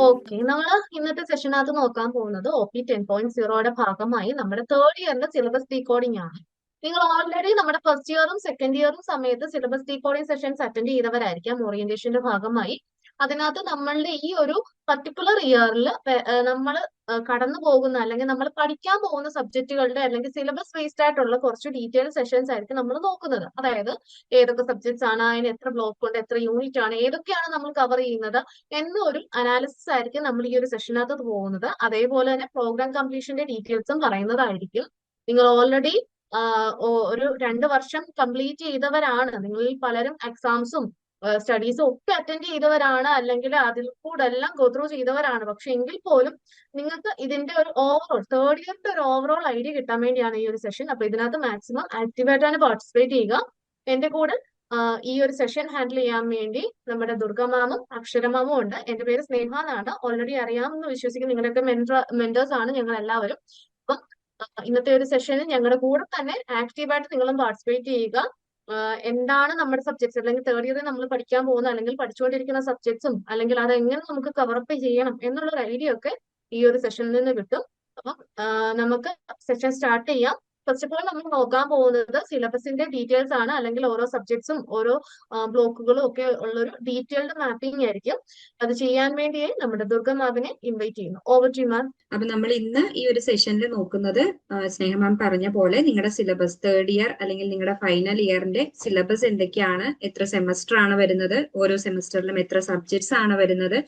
Okay, നമ്മൾ ഇന്നത്തെ സെഷനകത്ത് നോക്കാൻ പോകുന്നത് OP 10.0യുടെ ഭാഗമായി നമ്മുടെ തേർഡ് ഇയറിന്റെ സിലബസ് ഡീകോഡിംഗ് ആണ്. നിങ്ങൾ ഓൾറെഡി നമ്മുടെ ഫസ്റ്റ് ഇയറും സെക്കൻഡ് ഇയറും സമയത്ത് സിലബസ് ഡീകോഡിംഗ് സെഷൻസ് അറ്റൻഡ് ചെയ്തവരായിരിക്കാം ഓറിയന്റേഷന്റെ ഭാഗമായി. അതിനകത്ത് നമ്മളുടെ ഈ ഒരു പർട്ടിക്കുലർ ഇയറിൽ നമ്മൾ കടന്നു പോകുന്ന അല്ലെങ്കിൽ നമ്മൾ പഠിക്കാൻ പോകുന്ന സബ്ജക്റ്റുകളുടെ അല്ലെങ്കിൽ സിലബസ് ബേസ്ഡ് ആയിട്ടുള്ള കുറച്ച് ഡീറ്റെയിൽ സെഷൻസ് ആയിരിക്കും നമ്മൾ നോക്കുന്നത്. അതായത് ഏതൊക്കെ സബ്ജക്ട്സ് ആണ്, അതിന് എത്ര ബ്ലോക്ക് ഉണ്ട്, എത്ര യൂണിറ്റ് ആണ്, ഏതൊക്കെയാണ് നമ്മൾ കവർ ചെയ്യുന്നത് എന്നൊരു അനാലിസിസ് ആയിരിക്കും നമ്മൾ ഈ ഒരു സെഷനകത്ത് പോകുന്നത്. അതേപോലെ തന്നെ പ്രോഗ്രാം കംപ്ലീഷന്റെ ഡീറ്റെയിൽസും പറയുന്നതായിരിക്കും. നിങ്ങൾ ഓൾറെഡി ഒരു 2 വർഷം കംപ്ലീറ്റ് ചെയ്തവരാണ്. നിങ്ങളിൽ പലരും എക്സാംസും സ്റ്റഡീസും ഒക്കെ അറ്റൻഡ് ചെയ്തവരാണ്, അല്ലെങ്കിൽ അതിൽ കൂടെ എല്ലാം ഗോ ത്രൂ ചെയ്തവരാണ്. പക്ഷെ എങ്കിൽ പോലും നിങ്ങൾക്ക് ഇതിന്റെ ഒരു ഓവറോൾ തേർഡ് ഇയറിന്റെ ഒരു ഓവറോൾ ഐഡിയ കിട്ടാൻ വേണ്ടിയാണ് ഈ ഒരു സെഷൻ. അപ്പൊ ഇതിനകത്ത് മാക്സിമം ആക്റ്റീവായിട്ട് തന്നെ പാർട്ടിസിപ്പേറ്റ് ചെയ്യുക. എന്റെ കൂടെ ഈ ഒരു സെഷൻ ഹാൻഡിൽ ചെയ്യാൻ വേണ്ടി നമ്മുടെ ദുർഗ മാമും അക്ഷര മാമും ഉണ്ട്. എന്റെ പേര് സ്നേഹ എന്നാണ്. ഓൾറെഡി അറിയാമെന്ന് വിശ്വസിക്കുന്നു. നിങ്ങളുടെയൊക്കെ മെന്റേഴ്സ് ആണ് ഞങ്ങൾ എല്ലാവരും. അപ്പം ഇന്നത്തെ ഒരു സെഷനിൽ ഞങ്ങളുടെ കൂടെ തന്നെ ആക്റ്റീവായിട്ട് നിങ്ങളും പാർട്ടിസിപ്പേറ്റ് ചെയ്യുക. എന്താണ് നമ്മുടെ സബ്ജക്ട്സ്, അല്ലെങ്കിൽ തേർഡ് ഇയറിൽ നമ്മൾ പഠിക്കാൻ പോകുന്ന അല്ലെങ്കിൽ പഠിച്ചുകൊണ്ടിരിക്കുന്ന സബ്ജക്ട്സും അല്ലെങ്കിൽ അത് എങ്ങനെ നമുക്ക് കവറപ്പ് ചെയ്യണം എന്നുള്ള ഒരു ഐഡിയ ഒക്കെ ഈ ഒരു സെഷനിൽ നിന്ന് കിട്ടും. അപ്പം നമുക്ക് സെഷൻ സ്റ്റാർട്ട് ചെയ്യാം. ഫസ്റ്റ് ഓഫ് ഓൾ നമ്മൾ നോക്കാൻ പോകുന്നത് സിലബസിന്റെ ഡീറ്റെയിൽസ് ആണ്, അല്ലെങ്കിൽ ഓരോ സബ്ജക്ട്സും ഓരോ ബ്ലോക്കുകളും ഒക്കെ ഉള്ളൊരു ഡീറ്റെയിൽഡ് മാപ്പിംഗ് ആയിരിക്കും. അത് ചെയ്യാൻ വേണ്ടിയായി നമ്മുടെ ദുർഗ മാമിനെ ഇൻവൈറ്റ് ചെയ്യുന്നു. ഓവർ ടു മാം. അപ്പൊ നമ്മൾ ഇന്ന് ഈ ഒരു സെഷനിൽ നോക്കുന്നത് സ്നേഹ മാം പറഞ്ഞ പോലെ നിങ്ങളുടെ സിലബസ് തേർഡ് ഇയർ അല്ലെങ്കിൽ നിങ്ങളുടെ ഫൈനൽ ഇയറിന്റെ സിലബസ് എന്തൊക്കെയാണ്, എത്ര സെമസ്റ്റർ ആണ് വരുന്നത്, ഓരോ സെമസ്റ്ററിലും എത്ര സബ്ജക്ട്സ് ആണ് വരുന്നത്,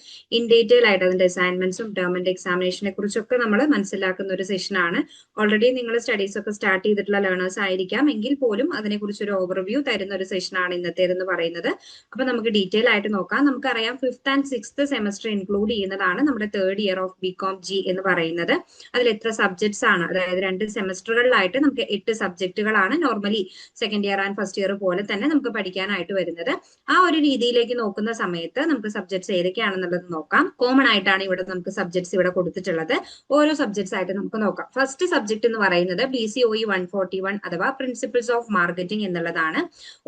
ഇൻ ഡീറ്റെയിൽ ആയിട്ട് അതിന്റെ അസൈൻമെന്റ്സും ടേം ആൻഡ് എക്സാമിനേഷനെ കുറിച്ചൊക്കെ നമ്മൾ മനസ്സിലാക്കുന്ന ഒരു സെഷനാണ്. ഓൾറെഡി നിങ്ങൾ സ്റ്റഡീസ് ഒക്കെ സ്റ്റാർട്ട് ചെയ്തിട്ടുള്ള ലേണേഴ്സ് ആയിരിക്കാം, എങ്കിൽ പോലും അതിനെക്കുറിച്ച് ഒരു ഓവർവ്യൂ തരുന്ന ഒരു സെഷനാണ് ഇന്നത്തേതെന്ന് പറയുന്നത്. അപ്പൊ നമുക്ക് ഡീറ്റെയിൽ ആയിട്ട് നോക്കാം. നമുക്കറിയാം 5th and 6th semester include ചെയ്യുന്നതാണ് നമ്മുടെ third year of BCom G എന്ന് പറയുന്നത്. അതിൽ എത്ര സബ്ജക്ട്സ് ആണ്, അതായത് 2 സെമസ്റ്ററുകളിലായിട്ട് നമുക്ക് 8 സബ്ജക്റ്റുകളാണ് normally second year and first year പോലെ തന്നെ നമുക്ക് പഠിക്കാനായിട്ട് വരുന്നത്. ആ ഒരു രീതിയിലേക്ക് നോക്കുന്ന സമയത്ത് നമുക്ക് സബ്ജക്ട്സ് ഏതൊക്കെയാണെന്നുള്ളത് നോക്കാം. കോമൺ ആയിട്ടാണ് ഇവിടെ നമുക്ക് സബ്ജക്ട്സ് ഇവിടെ കൊടുത്തിട്ടുള്ളത്. ഓരോ സബ്ജക്ട്സ് ആയിട്ട് നമുക്ക് നോക്കാം. ഫസ്റ്റ് സബ്ജക്ട് എന്ന് പറയുന്നത് BCOE 141 അഥവാ പ്രിൻസിപ്പിൾസ് ഓഫ് മാർക്കറ്റിംഗ് എന്നുള്ളതാണ്.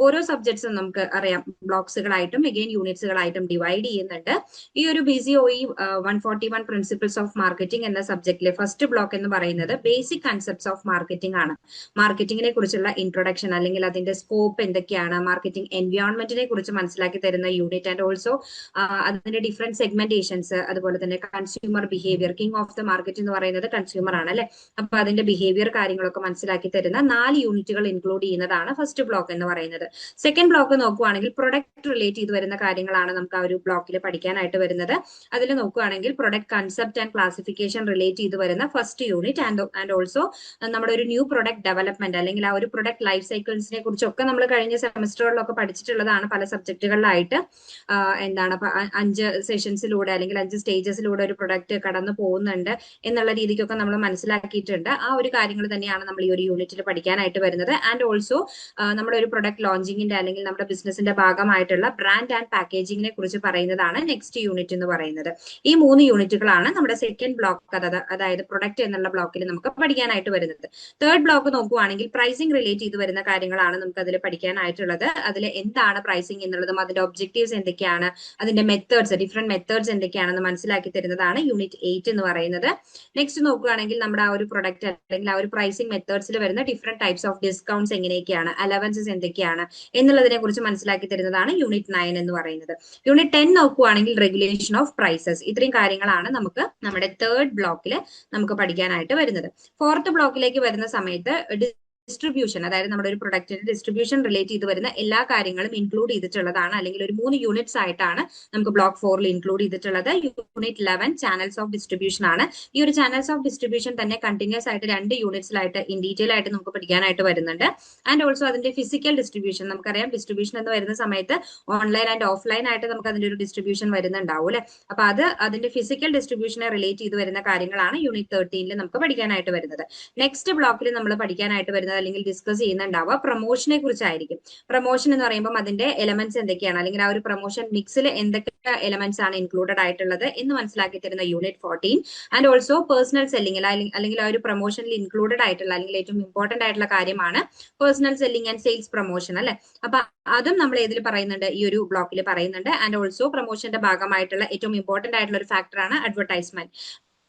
ഓരോ സബ്ജക്ട്സും നമുക്ക് അറിയാം ബ്ലോക്സുകളായിട്ടും അഗെയിൻ യൂണിറ്റ്സുകളായിട്ടും ഡിവൈഡ് ചെയ്യുന്നുണ്ട്. ഈ ഒരു BCOE 141 പ്രിൻസിപ്പിൾസ് ഓഫ് മാർക്കറ്റിംഗ് എന്ന സബ്ജക്റ്റിലെ ഫസ്റ്റ് ബ്ലോക്ക് എന്ന് പറയുന്നത് ബേസിക് കൺസെപ്റ്റ്സ് ഓഫ് മാർക്കറ്റിംഗ് ആണ്. മാർക്കറ്റിംഗിനെ കുറിച്ചുള്ള ഇൻട്രൊഡക്ഷൻ അല്ലെങ്കിൽ അതിന്റെ സ്കോപ്പ് എന്തൊക്കെയാണ്, മാർക്കറ്റിംഗ് എൻവയോൺമെന്റിനെ കുറിച്ച് മനസ്സിലാക്കി തരുന്ന യൂണിറ്റ് ആൻഡ് ഓൾസോ അതിന്റെ ഡിഫറെന്റ് സെഗ്മെന്റേഷൻസ്, അതുപോലെ തന്നെ consumer behaviour, king of the market എന്ന് പറയുന്നത് കൺസ്യൂമർ ആണ് അല്ലെ. അപ്പൊ അതിന്റെ ബിഹേവിയർ കാര്യങ്ങളൊക്കെ മനസ്സിലാക്കി തരുന്ന 4 യൂണിറ്റുകൾ ഇൻക്ലൂഡ് ചെയ്യുന്നതാണ് ഫസ്റ്റ് ബ്ലോക്ക് എന്ന് പറയുന്നത്. സെക്കൻഡ് ബ്ലോക്ക് നോക്കുകയാണെങ്കിൽ പ്രൊഡക്റ്റ് റിലേറ്റ് ചെയ്ത് വരുന്ന കാര്യങ്ങളാണ് നമുക്ക് ആ ഒരു ബ്ലോക്കിൽ പഠിക്കാനായിട്ട് വരുന്നത്. അതിൽ നോക്കുകയാണെങ്കിൽ product concept and classification relate ചെയ്ത് വരുന്ന ഫസ്റ്റ് യൂണിറ്റ് ആൻഡ് ഓൾസോ നമ്മുടെ ഒരു ന്യൂ പ്രൊഡക്റ്റ് ഡെവലപ്മെന്റ് അല്ലെങ്കിൽ ആ ഒരു പ്രൊഡക്റ്റ് ലൈഫ് സൈക്കിൾസിനെ കുറിച്ചൊക്കെ നമ്മൾ കഴിഞ്ഞ സെമസ്റ്ററുകളിലൊക്കെ പഠിച്ചിട്ടുള്ളതാണ്. പല സബ്ജക്റ്റുകളിലായിട്ട് എന്താണ് 5 സെഷൻസിലൂടെ അല്ലെങ്കിൽ 5 സ്റ്റേജസിലൂടെ ഒരു പ്രൊഡക്റ്റ് കടന്നു പോകുന്നുണ്ട് എന്നുള്ള രീതിക്കൊക്കെ നമ്മൾ മനസ്സിലാക്കിയിട്ടുണ്ട്. ആ ഒരു കാര്യങ്ങൾ തന്നെയാണ് നമ്മൾ ഈ ഒരു യൂണിറ്റിൽ പഠിക്കാനായിട്ട് വരുന്നത്. ആൻഡ് ഓൾസോ നമ്മുടെ ഒരു പ്രൊഡക്റ്റ് ലോഞ്ചിങ്ങിന്റെ അല്ലെങ്കിൽ നമ്മുടെ ബിസിനസിന്റെ ഭാഗമായിട്ടുള്ള ബ്രാൻഡ് ആൻഡ് പാക്കേജിങ്ങിനെ കുറിച്ച് പറയുന്നതാണ് നെക്സ്റ്റ് യൂണിറ്റ് എന്ന് പറയുന്നത്. ഈ 3 യൂണിറ്റുകളാണ് നമ്മുടെ സെക്കൻഡ് ബ്ലോക്ക്, അതായത് പ്രൊഡക്റ്റ് എന്നുള്ള ബ്ലോക്കിൽ നമുക്ക് പഠിക്കാനായിട്ട് വരുന്നത്. തേർഡ് ബ്ലോക്ക് നോക്കുകയാണെങ്കിൽ പ്രൈസിംഗ് റിലേറ്റ് ചെയ്ത് വരുന്ന കാര്യങ്ങളാണ് നമുക്ക് അതിൽ പഠിക്കാനായിട്ടുള്ളത്. അതിൽ എന്താണ് പ്രൈസിംഗ് എന്നുള്ളതും അതിന്റെ ഒബ്ജക്റ്റീവ്സ് എന്തൊക്കെയാണ്, അതിന്റെ മെത്തേഡ്സ്, ഡിഫറെന്റ് മെത്തേഡ്സ് എന്തൊക്കെയാണെന്ന് മനസ്സിലാക്കി തരുന്നതാണ് യൂണിറ്റ് 8 എന്ന് പറയുന്നത്. നെക്സ്റ്റ് നോക്കുകയാണെങ്കിൽ നമ്മുടെ ആ ഒരു പ്രൊഡക്റ്റ് അല്ലെങ്കിൽ ആ ഒരു പ്രൈസിംഗ് മെത്തേഡ്സിൽ വരുന്ന ഡിഫറെന്റ് ടൈപ്സ് ഓഫ് ഡിസ്കൗണ്ട്സ് എങ്ങനെയൊക്കെയാണ്, അലവൻസസ് എന്തൊക്കെയാണ് എന്നുള്ളതിനെ കുറിച്ച് മനസ്സിലാക്കി തരുന്നതാണ് യൂണിറ്റ് 9 എന്ന് പറയുന്നത്. യൂണിറ്റ് 10 നോക്കുകയാണെങ്കിൽ റെഗുലേഷൻ ഓഫ് പ്രൈസസ്. ഇത്രയും കാര്യങ്ങളാണ് നമുക്ക് നമ്മുടെ തേർഡ് ബ്ലോക്കിൽ നമുക്ക് പഠിക്കാനായിട്ട് വരുന്നത്. ഫോർത്ത് ബ്ലോക്കിലേക്ക് വരുന്ന സമയത്ത് ഡിസ്ട്രിബ്യൂഷൻ, അതായത് നമ്മുടെ ഒരു പ്രൊഡക്റ്റിന്റെ ഡിസ്ട്രിബ്യൂഷൻ റിലേറ്റ് ചെയ്ത് വരുന്ന എല്ലാ കാര്യങ്ങളും ഇൻക്ലൂഡ് ചെയ്തിട്ടുള്ളതാണ്. അല്ലെങ്കിൽ ഒരു 3 യൂണിറ്റ്സ് ആയിട്ടാണ് നമുക്ക് ബ്ലോക്ക് 4ൽ ഇൻക്ലൂഡ് ചെയ്തിട്ടുള്ളത്. യൂണിറ്റ് 11 ചാനൽസ് ഓഫ് ഡിസ്ട്രിബ്യൂഷൻ ആണ്. ഈ ഒരു ചാനൽസ് ഓഫ് ഡിസ്ട്രിബ്യൂഷൻ തന്നെ കണ്ടിന്യൂസ് ആയിട്ട് 2 യൂണിറ്റ്സിലായിട്ട് ഇൻ ഡീറ്റെയിൽ ആയിട്ട് നമുക്ക് പഠിക്കാനായിട്ട് വരുന്നുണ്ട്. ആൻഡ് ഓൾസോ അതിന്റെ ഫിസിക്കൽ ഡിസ്ട്രിബ്യൂഷൻ, നമുക്കറിയാം ഡിസ്ട്രിബ്യൂഷൻ എന്ന് വരുന്ന സമയത്ത് ഓൺലൈൻ ആൻഡ് ഓഫ്ലൈൻ ആയിട്ട് നമുക്ക് അതിന്റെ ഒരു ഡിസ്ട്രിബ്യൂഷൻ വരുന്നുണ്ടാവും അല്ലെ. അപ്പൊ അതിന്റെ ഫിസിക്കൽ ഡിസ്ട്രിബ്യൂഷനെ റിലേറ്റ് ചെയ്ത് വരുന്ന കാര്യങ്ങളാണ് യൂണിറ്റ് 13ൽ നമുക്ക് പഠിക്കാനായിട്ട് വരുന്നത്. നെക്സ്റ്റ് ബ്ലോക്കിൽ നമ്മൾ പഠിക്കാനായിട്ട് വരുന്നത് ചെയ്യുന്നത് അല്ലെങ്കിൽ ഡിസ്കസ് ചെയ്യുന്നുണ്ടാവുക പ്രൊമോഷനെ കുറിച്ചായിരിക്കും. പ്രൊമോഷൻ എന്ന് പറയുമ്പോൾ അതിന്റെ എലമെന്റ്സ് എന്തൊക്കെയാണ്, അല്ലെങ്കിൽ ആ ഒരു പ്രൊമോഷൻ മിക്സിൽ എന്തൊക്കെ എലമെന്റ്സ് ആണ് ഇൻക്ലൂഡഡ് ആയിട്ടുള്ളത് എന്ന് മനസ്സിലാക്കി തരുന്ന unit 14. And also personal selling അല്ലെങ്കിൽ ആ ഒരു പ്രൊമോഷനിൽ ഇൻക്ലൂഡഡ് ആയിട്ടുള്ള അല്ലെങ്കിൽ ഏറ്റവും ഇമ്പോർട്ടന്റ് ആയിട്ടുള്ള കാര്യമാണ് personal selling and sales promotion അല്ലെ. അപ്പൊ അതും നമ്മൾ ഏതിൽ പറയുന്നുണ്ട്, ഈ ഒരു ബ്ലോക്കിൽ പറയുന്നുണ്ട്. ആൻഡ് ഓൾസോ പ്രൊമോഷന്റെ ഭാഗമായിട്ടുള്ള ഏറ്റവും ഇമ്പോർട്ടന്റ് ആയിട്ടുള്ള ഒരു ഫാക്ടറാണ് അഡ്വർടൈസ്മെന്റ്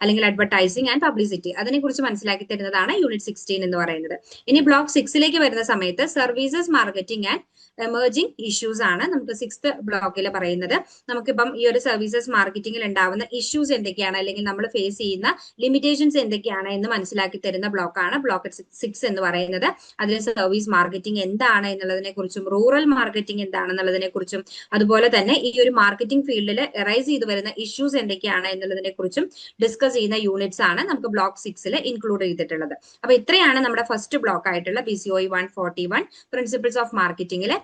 അല്ലെങ്കിൽ അഡ്വർടൈസിംഗ് ആൻഡ് പബ്ലിസിറ്റി. അതിനെ കുറിച്ച് മനസ്സിലാക്കി തരുന്നതാണ് യൂണിറ്റ് 16 എന്ന് പറയുന്നത്. ഇനി ബ്ലോക്ക് 6ലേക്ക് വരുന്ന സമയത്ത് services marketing and emerging issues ആണ് നമുക്ക് 6th ബ്ലോക്കിൽ പറയുന്നത്. നമുക്കിപ്പം ഈ ഒരു സർവീസസ് മാർക്കറ്റിംഗിൽ ഉണ്ടാവുന്ന ഇഷ്യൂസ് എന്തൊക്കെയാണ് അല്ലെങ്കിൽ നമ്മൾ ഫേസ് ചെയ്യുന്ന ലിമിറ്റേഷൻസ് എന്തൊക്കെയാണ് എന്ന് മനസ്സിലാക്കി തരുന്ന ബ്ലോക്കാണ് ബ്ലോക്ക് 6 എന്ന് പറയുന്നത്. അതിൽ സർവീസ് മാർക്കറ്റിംഗ് എന്താണ് എന്നുള്ളതിനെ കുറിച്ചും റൂറൽ മാർക്കറ്റിംഗ് എന്താണെന്നുള്ളതിനെ കുറിച്ചും അതുപോലെ തന്നെ ഈ ഒരു മാർക്കറ്റിംഗ് ഫീൽഡിൽ എറൈസ് ചെയ്തു വരുന്ന ഇഷ്യൂസ് എന്തൊക്കെയാണ് എന്നുള്ളതിനെ കുറിച്ചും ഡിസ്കസ് ചെയ്യുന്ന യൂണിറ്റ്സ് ആണ് നമുക്ക് ബ്ലോക്ക് 6ൽ ഇൻക്ലൂഡ് ചെയ്തിട്ടുള്ളത്. അപ്പൊ ഇത്രയാണ് നമ്മുടെ ഫസ്റ്റ് ബ്ലോക്ക് ആയിട്ടുള്ള BCOE 141 പ്രിൻസിപ്പിൾസ് ഓഫ് മാർക്കറ്റിംഗിലെ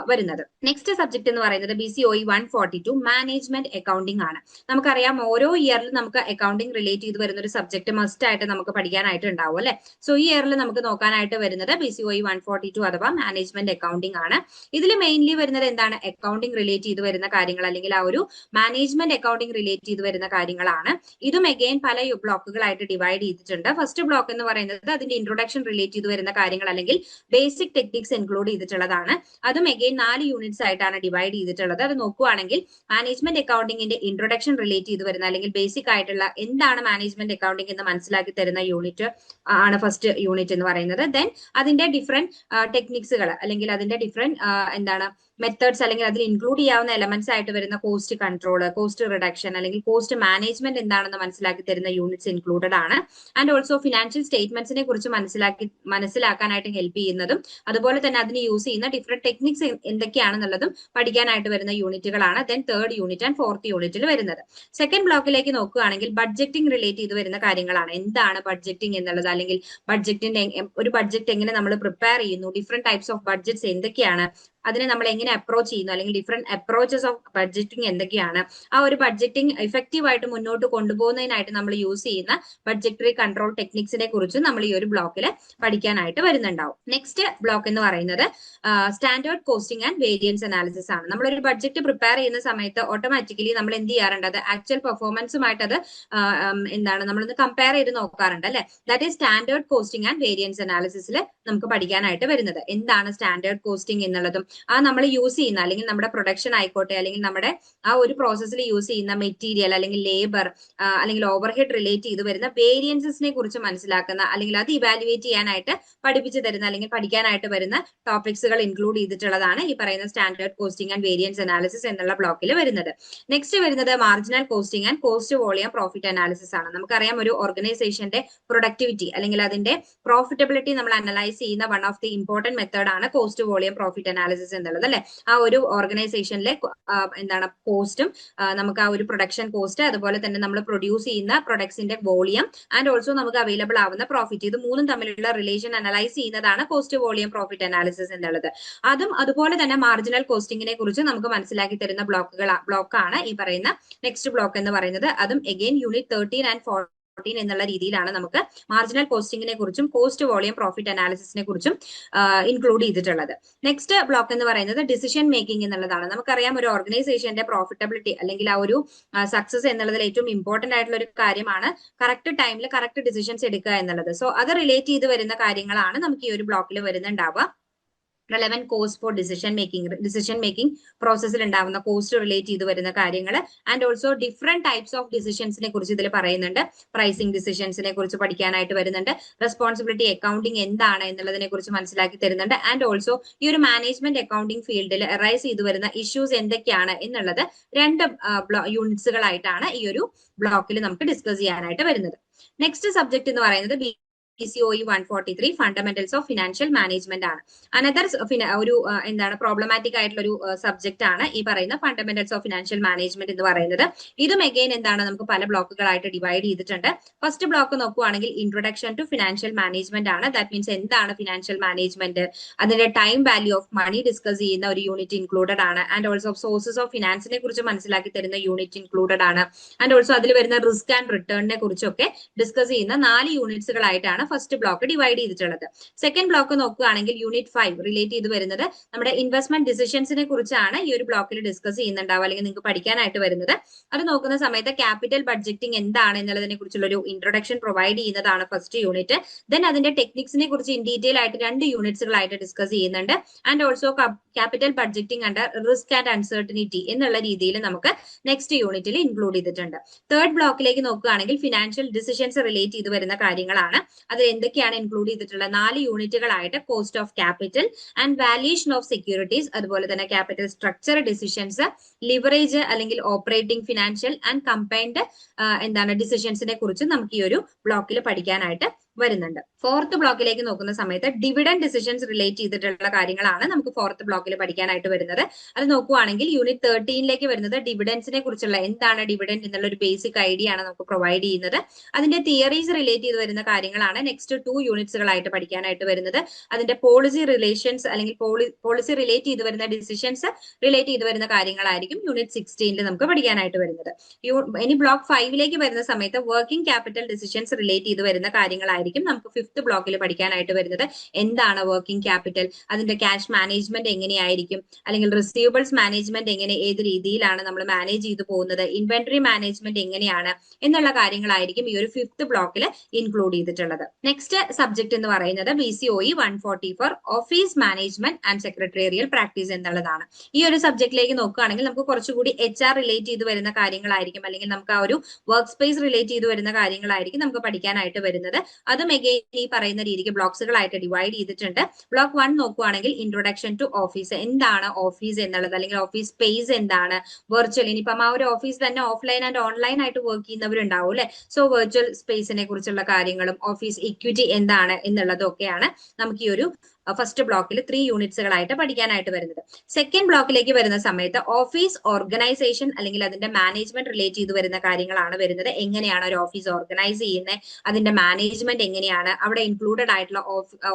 വരുന്നത്. നെക്സ്റ്റ് സബ്ജക്ട് എന്ന് പറയുന്നത് BCOE 142 മാനേജ്മെന്റ് അക്കൗണ്ടിംഗ് ആണ്. നമുക്കറിയാം ഓരോ ഇയറിലും നമുക്ക് അക്കൗണ്ടിംഗ് റിലേറ്റ് ചെയ്ത് വരുന്ന ഒരു സബ്ജക്ട് മസ്റ്റ് ആയിട്ട് നമുക്ക് പഠിക്കാനായിട്ട് ഉണ്ടാവും അല്ലെ. സോ ഈ ഇയറിൽ നമുക്ക് നോക്കാനായിട്ട് വരുന്നത് BCOE 142 അഥവാ മാനേജ്മെന്റ് അക്കൗണ്ടിംഗ് ആണ്. ഇതിൽ മെയിൻലി വരുന്നത് എന്താണ്, അക്കൗണ്ടിംഗ് റിലേറ്റ് ചെയ്ത് വരുന്ന കാര്യങ്ങൾ അല്ലെങ്കിൽ ആ ഒരു മാനേജ്മെന്റ് അക്കൗണ്ടിംഗ് റിലേറ്റ് ചെയ്ത് വരുന്ന കാര്യങ്ങളാണ്. ഇതും അഗെയിൻ പല ബ്ലോക്കുകളായിട്ട് ഡിവൈഡ് ചെയ്തിട്ടുണ്ട്. ഫസ്റ്റ് ബ്ലോക്ക് എന്ന് പറയുന്നത് അതിന്റെ ഇൻട്രൊഡക്ഷൻ റിലേറ്റ് ചെയ്ത് വരുന്ന കാര്യങ്ങൾ അല്ലെങ്കിൽ ബേസിക് ടെക്നിക്സ് ഇൻക്ലൂഡ് ചെയ്തിട്ടുള്ളതാണ്. അതും അഗെയിൻ 4 യൂണിറ്റ്സ് ആയിട്ടാണ് ഡിവൈഡ് ചെയ്തിട്ടുള്ളത്. അത് നോക്കുവാണെങ്കിൽ മാനേജ്മെന്റ് അക്കൗണ്ടിങ്ങിന്റെ ഇൻട്രൊഡക്ഷൻ റിലേറ്റ് ചെയ്ത് വരുന്ന അല്ലെങ്കിൽ ബേസിക് ആയിട്ടുള്ള എന്താണ് മാനേജ്മെന്റ് അക്കൗണ്ടിംഗ് എന്ന് മനസ്സിലാക്കി തരുന്ന യൂണിറ്റ് ആണ് ഫസ്റ്റ് യൂണിറ്റ് എന്ന് പറയുന്നത്. ദെൻ അതിന്റെ ഡിഫറെന്റ് ടെക്നിക്സുകൾ അല്ലെങ്കിൽ അതിന്റെ ഡിഫറെന്റ് എന്താണ് മെത്തേഡ്സ് അല്ലെങ്കിൽ അതിൽ ഇൻക്ലൂഡ് ചെയ്യാവുന്ന എലമെന്റ്സ് ആയിട്ട് വരുന്ന കോസ്റ്റ് കൺട്രോൾ, കോസ്റ്റ് റിഡക്ഷൻ അല്ലെങ്കിൽ കോസ്റ്റ് മാനേജ്മെന്റ് എന്താണെന്ന് മനസ്സിലാക്കി തരുന്ന യൂണിറ്റ്സ് ഇൻക്ലൂഡഡ് ആണ്. ആൻഡ് ഓൾസോ ഫിനാൻഷ്യൽ സ്റ്റേറ്റ്മെന്റ്സിനെ കുറിച്ച് മനസ്സിലാക്കാനായിട്ട് ഹെൽപ്പ് ചെയ്യുന്നതും അതുപോലെ തന്നെ അതിന് യൂസ് ചെയ്യുന്ന ഡിഫറെന്റ് ടെക്നിക്സ് എന്തൊക്കെയാണെന്നുള്ളതും പഠിക്കാനായിട്ട് വരുന്ന യൂണിറ്റുകളാണ് then 3rd unit and 4th യൂണിറ്റിൽ വരുന്നത്. സെക്കൻഡ് ബ്ലോക്കിലേക്ക് നോക്കുകയാണെങ്കിൽ ബഡ്ജറ്റിംഗ് റിലേറ്റ് ചെയ്ത് വരുന്ന കാര്യങ്ങളാണ്. എന്താണ് ബഡ്ജറ്റിംഗ് എന്നുള്ളത് അല്ലെങ്കിൽ ബഡ്ജറ്റിന്റെ ഒരു ബഡ്ജറ്റ് എങ്ങനെ നമ്മൾ പ്രിപ്പയർ ചെയ്യുന്നു, ഡിഫറെന്റ് ടൈപ്സ് ഓഫ് ബഡ്ജറ്റ്സ് എന്തൊക്കെയാണ്, അതിനെ നമ്മൾ എങ്ങനെ അപ്രോച്ച് ചെയ്യുന്നു അല്ലെങ്കിൽ ഡിഫറെന്റ് അപ്രോച്ചസ് ഓഫ് ബഡ്ജറ്റിംഗ് എന്തൊക്കെയാണ്, ആ ഒരു ബഡ്ജറ്റിംഗ് എഫക്റ്റീവ് ആയിട്ട് മുന്നോട്ട് കൊണ്ടുപോകുന്നതിനായിട്ട് നമ്മൾ യൂസ് ചെയ്യുന്ന ബഡ്ജറ്ററി കൺട്രോൾ ടെക്നിക്സിനെ കുറിച്ച് നമ്മൾ ഈ ഒരു ബ്ലോക്കിൽ പഠിക്കാനായിട്ട് വരുന്നുണ്ടാവും. നെക്സ്റ്റ് ബ്ലോക്ക് എന്ന് പറയുന്നത് standard costing and variance analysis ആണ്. നമ്മളൊരു ബഡ്ജറ്റ് പ്രിപ്പയർ ചെയ്യുന്ന സമയത്ത് ഓട്ടോമാറ്റിക്കലി നമ്മൾ എന്ത് ചെയ്യാറുണ്ട്, അത് ആക്ച്വൽ പെർഫോമൻസുമായിട്ട് അത് എന്താണ് നമ്മളൊന്ന് കമ്പയർ ചെയ്ത് നോക്കാറുണ്ട് അല്ലെ. That is standard costing and variance അനാലിസിസിൽ നമുക്ക് പഠിക്കാനായിട്ട് വരുന്നത്. എന്താണ് സ്റ്റാൻഡേർഡ് കോസ്റ്റിംഗ് എന്നുള്ളതും ആ നമ്മൾ യൂസ് ചെയ്യുന്ന അല്ലെങ്കിൽ നമ്മുടെ പ്രൊഡക്ഷൻ ആയിക്കോട്ടെ അല്ലെങ്കിൽ നമ്മുടെ ആ ഒരു പ്രോസസ്സിൽ യൂസ് ചെയ്യുന്ന മെറ്റീരിയൽ അല്ലെങ്കിൽ ലേബർ അല്ലെങ്കിൽ ഓവർഹെഡ് റിലേറ്റ് ചെയ്ത് വരുന്ന വേരിയൻസിനെ കുറിച്ച് മനസ്സിലാക്കുന്ന അല്ലെങ്കിൽ അത് ഇവാലുവേറ്റ് ചെയ്യാനായിട്ട് പഠിപ്പിച്ചു തരുന്ന അല്ലെങ്കിൽ പഠിക്കാനായിട്ട് വരുന്ന ടോപ്പിക്സുകൾ ഇൻക്ലൂഡ് ചെയ്തിട്ടുള്ളതാണ് ഈ പറയുന്ന standard costing and variance analysis എന്നുള്ള ബ്ലോക്കിൽ വരുന്നത്. നെക്സ്റ്റ് വരുന്നത് marginal costing and cost volume profit analysis ആണ്. നമുക്കറിയാം ഒരു ഓർഗനൈസേഷന്റെ പ്രൊഡക്ടിവിറ്റി അല്ലെങ്കിൽ അതിന്റെ പ്രോഫിറ്റബിലിറ്റി നമ്മൾ അനലൈസ് ചെയ്യുന്ന one of the important method ആണ് കോസ്റ്റ് വോളിയം പ്രോഫിറ്റ് അനാലിസിസ് എന്നുള്ളത് അല്ലെ. ആ ഒരു ഓർഗനൈസേഷനിലെ എന്താണ് കോസ്റ്റും നമുക്ക് ആ ഒരു പ്രൊഡക്ഷൻ കോസ്റ്റ് അതുപോലെ തന്നെ നമ്മൾ പ്രൊഡ്യൂസ് ചെയ്യുന്ന പ്രൊഡക്ട്സിന്റെ വോളിയം ആൻഡ് ഓൾസോ നമുക്ക് അവൈലബിൾ ആവുന്ന പ്രോഫിറ്റ്, ഇത് മൂന്നും തമ്മിലുള്ള റിലേഷൻ അനലൈസ് ചെയ്യുന്നതാണ് കോസ്റ്റ് വോളിയം പ്രോഫിറ്റ് അനാലിസിസ് എന്നുള്ളത്. അതും അതുപോലെ തന്നെ മാർജിനൽ കോസ്റ്റിംഗിനെ കുറിച്ച് നമുക്ക് മനസ്സിലാക്കി തരുന്ന ബ്ലോക്കാണ് ഈ പറയുന്ന നെക്സ്റ്റ് ബ്ലോക്ക് എന്ന് പറയുന്നത്. അതും അഗെയിൻ യൂണിറ്റ് 13 ആൻഡ് 14 എന്നുള്ള രീതിയിലാണ് നമുക്ക് മാർജിനൽ കോസ്റ്റിംഗിനെ കുറിച്ചും കോസ്റ്റ് വോളിയം പ്രോഫിറ്റ് അനാലിസിസിനെ കുറിച്ചും ഇൻക്ലൂഡ് ചെയ്തിട്ടുള്ളത്. നെക്സ്റ്റ് ബ്ലോക്ക് എന്ന് പറയുന്നത് ഡിസിഷൻ മേക്കിംഗ് എന്നുള്ളതാണ്. നമുക്കറിയാം ഒരു ഓർഗനൈസേഷന്റെ പ്രോഫിറ്റബിലിറ്റി അല്ലെങ്കിൽ ആ ഒരു സക്സസ് എന്നുള്ളതിൽ ഏറ്റവും ഇമ്പോർട്ടന്റ് ആയിട്ടുള്ള ഒരു കാര്യമാണ് കറക്റ്റ് ടൈമിൽ കറക്റ്റ് ഡിസിഷൻസ് എടുക്കുക എന്നുള്ളത്. സോ അത് റിലേറ്റ് ചെയ്ത് വരുന്ന കാര്യങ്ങളാണ് നമുക്ക് ഈ ഒരു ബ്ലോക്കിൽ വരുന്നുണ്ടാവുക. relevant cost for decision making പ്രോസസ്സിൽ ഉണ്ടാവുന്ന കോസ്റ്റ് റിലേറ്റ് ചെയ്ത് വരുന്ന കാര്യങ്ങൾ and also different types of ഡിസിഷൻസിനെ കുറിച്ച് ഇതിൽ പറയുന്നുണ്ട്. പ്രൈസിംഗ് ഡിസിഷൻസിനെ കുറിച്ച് പഠിക്കാനായിട്ട് വരുന്നുണ്ട്. റെസ്പോൺസിബിലിറ്റി അക്കൗണ്ടിംഗ് എന്താണ് എന്നുള്ളതിനെ കുറിച്ച് മനസ്സിലാക്കി തരുന്നുണ്ട്. ആൻഡ് ഓൾസോ ഈ ഒരു മാനേജ്മെന്റ് അക്കൗണ്ടിംഗ് ഫീൽഡിൽ അറൈസ് ചെയ്ത് വരുന്ന ഇഷ്യൂസ് എന്തൊക്കെയാണ് എന്നുള്ളത് 2 യൂണിറ്റ്സുകളായിട്ടാണ് ഈ ഒരു ബ്ലോക്കിൽ നമുക്ക് ഡിസ്കസ് ചെയ്യാനായിട്ട് വരുന്നത്. നെക്സ്റ്റ് സബ്ജക്ട് എന്ന് പറയുന്നത് BCOE 143 fundamentals of financial management ആണ്. അനദർ ഒരു എന്താണ് പ്രോബ്ലമാറ്റിക് ആയിട്ടുള്ള ഒരു സബ്ജക്ട് ആണ് ഈ പറയുന്ന ഫണ്ടമെന്റൽസ് ഓഫ് ഫിനാൻഷ്യൽ മാനേജ്മെന്റ് എന്ന് പറയുന്നത്. ഇതും അഗെയിൻ എന്താണ് നമുക്ക് പല ബ്ലോക്കുകളായിട്ട് ഡിവൈഡ് ചെയ്തിട്ടുണ്ട്. ഫസ്റ്റ് ബ്ലോക്ക് നോക്കുവാണെങ്കിൽ ഇൻട്രൊഡക്ഷൻ ടു ഫിനാൻഷ്യൽ മാനേജ്മെന്റ് ആണ്. ദാറ്റ് മീൻസ് എന്താണ് ഫിനാൻഷ്യൽ മാനേജ്മെന്റ്, അതിന്റെ time value of money discuss ചെയ്യുന്ന ഒരു യൂണിറ്റ് ഇൻക്ലൂഡഡ് ആണ്. ആൻഡ് ഓൾസോ സോഴ്സസ് ഓഫ് ഫിനാൻസിനെ കുറിച്ച് മനസ്സിലാക്കി തരുന്ന യൂണിറ്റ് ഇൻക്ലൂഡഡ് ആണ്. ആൻഡ് ഓൾസോ അതിൽ വരുന്ന റിസ്ക് ആൻഡ് റിട്ടേണിനെ കുറിച്ചൊക്കെ ഡിസ്കസ് ചെയ്യുന്ന 4 യൂണിറ്റ്സുകളായിട്ടാണ് ആയിട്ടാണ് ഫസ്റ്റ് ബ്ലോക്ക് ഡിവൈഡ് ചെയ്തിട്ടുള്ളത്. സെക്കൻഡ് ബ്ലോക്ക് നോക്കുകയാണെങ്കിൽ യൂണിറ്റ് 5 റിലേറ്റ് ചെയ്ത് വരുന്നത് നമ്മുടെ ഇൻവെസ്റ്റ്മെന്റ് ഡിസിഷൻസിനെ കുറിച്ചാണ് ഈ ഒരു ബ്ലോക്കിൽ ഡിസ്കസ് ചെയ്യുന്നുണ്ടാവുക, അല്ലെങ്കിൽ നിങ്ങൾക്ക് പഠിക്കാനായിട്ട് വരുന്നത്. അത് നോക്കുന്ന സമയത്ത് ക്യാപിറ്റൽ ബഡ്ജറ്റിംഗ് എന്താണ് എന്നുള്ളതിനെ കുറിച്ചുള്ള ഒരു ഇൻട്രൊഡക്ഷൻ പ്രൊവൈഡ് ചെയ്യുന്നതാണ് ഫസ്റ്റ് യൂണിറ്റ്. ദെൻ അതിന്റെ ടെക്നിക്സിനെ കുറിച്ച് ഇൻ ഡീറ്റെയിൽ ആയിട്ട് 2 യൂണിറ്റ്സുകളായിട്ട് ഡിസ്കസ് ചെയ്യുന്നുണ്ട്. And also capital budgeting under risk and uncertainty എന്നുള്ള രീതിയിൽ നമുക്ക് നെക്സ്റ്റ് യൂണിറ്റിൽ ഇൻക്ലൂഡ് ചെയ്തിട്ടുണ്ട്. തേർഡ് ബ്ലോക്കിലേക്ക് നോക്കുകയാണെങ്കിൽ ഫിനാൻഷ്യൽ ഡിസിഷൻസ് റിലേറ്റ് ചെയ്ത് വരുന്ന കാര്യങ്ങളാണ്. അതിൽ എന്തൊക്കെയാണ് ഇൻക്ലൂഡ് ചെയ്തിട്ടുള്ള 4 യൂണിറ്റുകളായിട്ട് cost of capital and valuation of securities, അതുപോലെ തന്നെ ക്യാപിറ്റൽ സ്ട്രക്ചർ ഡിസിഷൻസ്, ലിവറേജ് അല്ലെങ്കിൽ ഓപ്പറേറ്റിംഗ് ഫിനാൻഷ്യൽ ആൻഡ് കമ്പൈൻഡ് ഡിസിഷൻസിനെ കുറിച്ച് നമുക്ക് ഈ ഒരു ബ്ലോക്കിൽ പഠിക്കാനായിട്ട് വരുന്നുണ്ട്. ഫോർത്ത് ബ്ലോക്കിലേക്ക് നോക്കുന്ന സമയത്ത് ഡിവിഡൻഡ് ഡിസിഷൻസ് റിലേറ്റ് ചെയ്തിട്ടുള്ള കാര്യങ്ങളാണ് നമുക്ക് ഫോർത്ത് ബ്ലോക്കിൽ പഠിക്കാനായിട്ട് വരുന്നത്. അത് നോക്കുവാണെങ്കിൽ യൂണിറ്റ് 13ലേക്ക് വരുന്നത് ഡിവിഡൻസിനെ കുറിച്ചുള്ള എന്താണ് ഡിവിഡൻഡ് എന്നുള്ള ഒരു ബേസിക് ഐഡിയ ആണ് നമുക്ക് പ്രൊവൈഡ് ചെയ്യുന്നത്. അതിന്റെ തിയറീസ് റിലേറ്റ് ചെയ്ത് വരുന്ന കാര്യങ്ങളാണ് നെക്സ്റ്റ് 2 യൂണിറ്റ്സുകളായിട്ട് പഠിക്കാനായിട്ട് വരുന്നത്. അതിന്റെ പോളിസി റിലേഷൻസ് അല്ലെങ്കിൽ പോളിസി റിലേറ്റ് ചെയ്ത് വരുന്ന ഡിസിഷൻസ് റിലേറ്റ് ചെയ്ത് വരുന്ന കാര്യങ്ങളായിരിക്കും യൂണിറ്റ് 16ൽ നമുക്ക് പഠിക്കാനായിട്ട് വരുന്നത്. ഇനി ബ്ലോക്ക് 5ലേക്ക് വരുന്ന സമയത്ത് വർക്കിംഗ് ക്യാപിറ്റൽ ഡിസിഷൻസ് റിലേറ്റ് ചെയ്ത് വരുന്ന കാര്യങ്ങളായിരിക്കും നമുക്ക് ഫിഫ്ത് ബ്ലോക്കിൽ പഠിക്കാനായിട്ട് വരുന്നത്. എന്താണ് വർക്കിംഗ് ക്യാപിറ്റൽ, അതിന്റെ ക്യാഷ് മാനേജ്മെന്റ് എങ്ങനെയായിരിക്കും, അല്ലെങ്കിൽ റിസീവബിൾസ് മാനേജ്മെന്റ് ഏത് രീതിയിലാണ് നമ്മൾ മാനേജ് ചെയ്തു പോകുന്നത്, ഇൻവെന്ററി മാനേജ്മെന്റ് എങ്ങനെയാണ് എന്നുള്ള കാര്യങ്ങളായിരിക്കും ഈ ഒരു ഫിഫ്ത് ബ്ലോക്കിൽ ഇൻക്ലൂഡ് ചെയ്തിട്ടുള്ളത്. നെക്സ്റ്റ് സബ്ജക്ട് എന്ന് പറയുന്നത് BCOE 144 office management and secretarial practice എന്നുള്ളതാണ്. ഈ ഒരു സബ്ജക്റ്റിലേക്ക് നോക്കുകയാണെങ്കിൽ നമുക്ക് കുറച്ചുകൂടി HR റിലേറ്റ് ചെയ്ത് വരുന്ന കാര്യങ്ങളായിരിക്കും, അല്ലെങ്കിൽ നമുക്ക് ആ ഒരു വർക്ക് സ്പേസ് റിലേറ്റ് ചെയ്ത് വരുന്ന കാര്യങ്ങളായിരിക്കും നമുക്ക് പഠിക്കാനായിട്ട് വരുന്നത്. അതും എഗെയിൻ ഈ പറയുന്ന രീതിക്ക് ബ്ലോക്സുകളായിട്ട് ഡിവൈഡ് ചെയ്തിട്ടുണ്ട്. ബ്ലോക്ക് 1 നോക്കുകയാണെങ്കിൽ ഇൻട്രൊഡക്ഷൻ ടു ഓഫീസ്, എന്താണ് ഓഫീസ് എന്നുള്ളത്, അല്ലെങ്കിൽ ഓഫീസ് സ്പേസ് എന്താണ്, വെർച്വൽ, ഇനിയിപ്പം ആ ഒരു ഓഫീസ് തന്നെ ഓഫ്ലൈൻ ആൻഡ് ഓൺലൈൻ ആയിട്ട് വർക്ക് ചെയ്യുന്നവരുണ്ടാവും അല്ലെ. സോ വെർച്വൽ സ്പേസിനെ കുറിച്ചുള്ള കാര്യങ്ങളും ഓഫീസ് ഇക്വിറ്റി എന്താണ് എന്നുള്ളതും ഒക്കെയാണ് നമുക്ക് ഈ ഒരു ഫസ്റ്റ് ബ്ലോക്കിൽ 3 യൂണിറ്റ്സുകളായിട്ട് പഠിക്കാനായിട്ട് വരുന്നത്. സെക്കൻഡ് ബ്ലോക്കിലേക്ക് വരുന്ന സമയത്ത് ഓഫീസ് ഓർഗനൈസേഷൻ അല്ലെങ്കിൽ അതിന്റെ മാനേജ്മെന്റ് റിലേറ്റ് ചെയ്ത് വരുന്ന കാര്യങ്ങളാണ് വരുന്നത്. എങ്ങനെയാണ് ഒരു ഓഫീസ് ഓർഗനൈസ് ചെയ്യുന്നത്, അതിന്റെ മാനേജ്മെന്റ് എങ്ങനെയാണ്, അവിടെ ഇൻക്ലൂഡഡ് ആയിട്ടുള്ള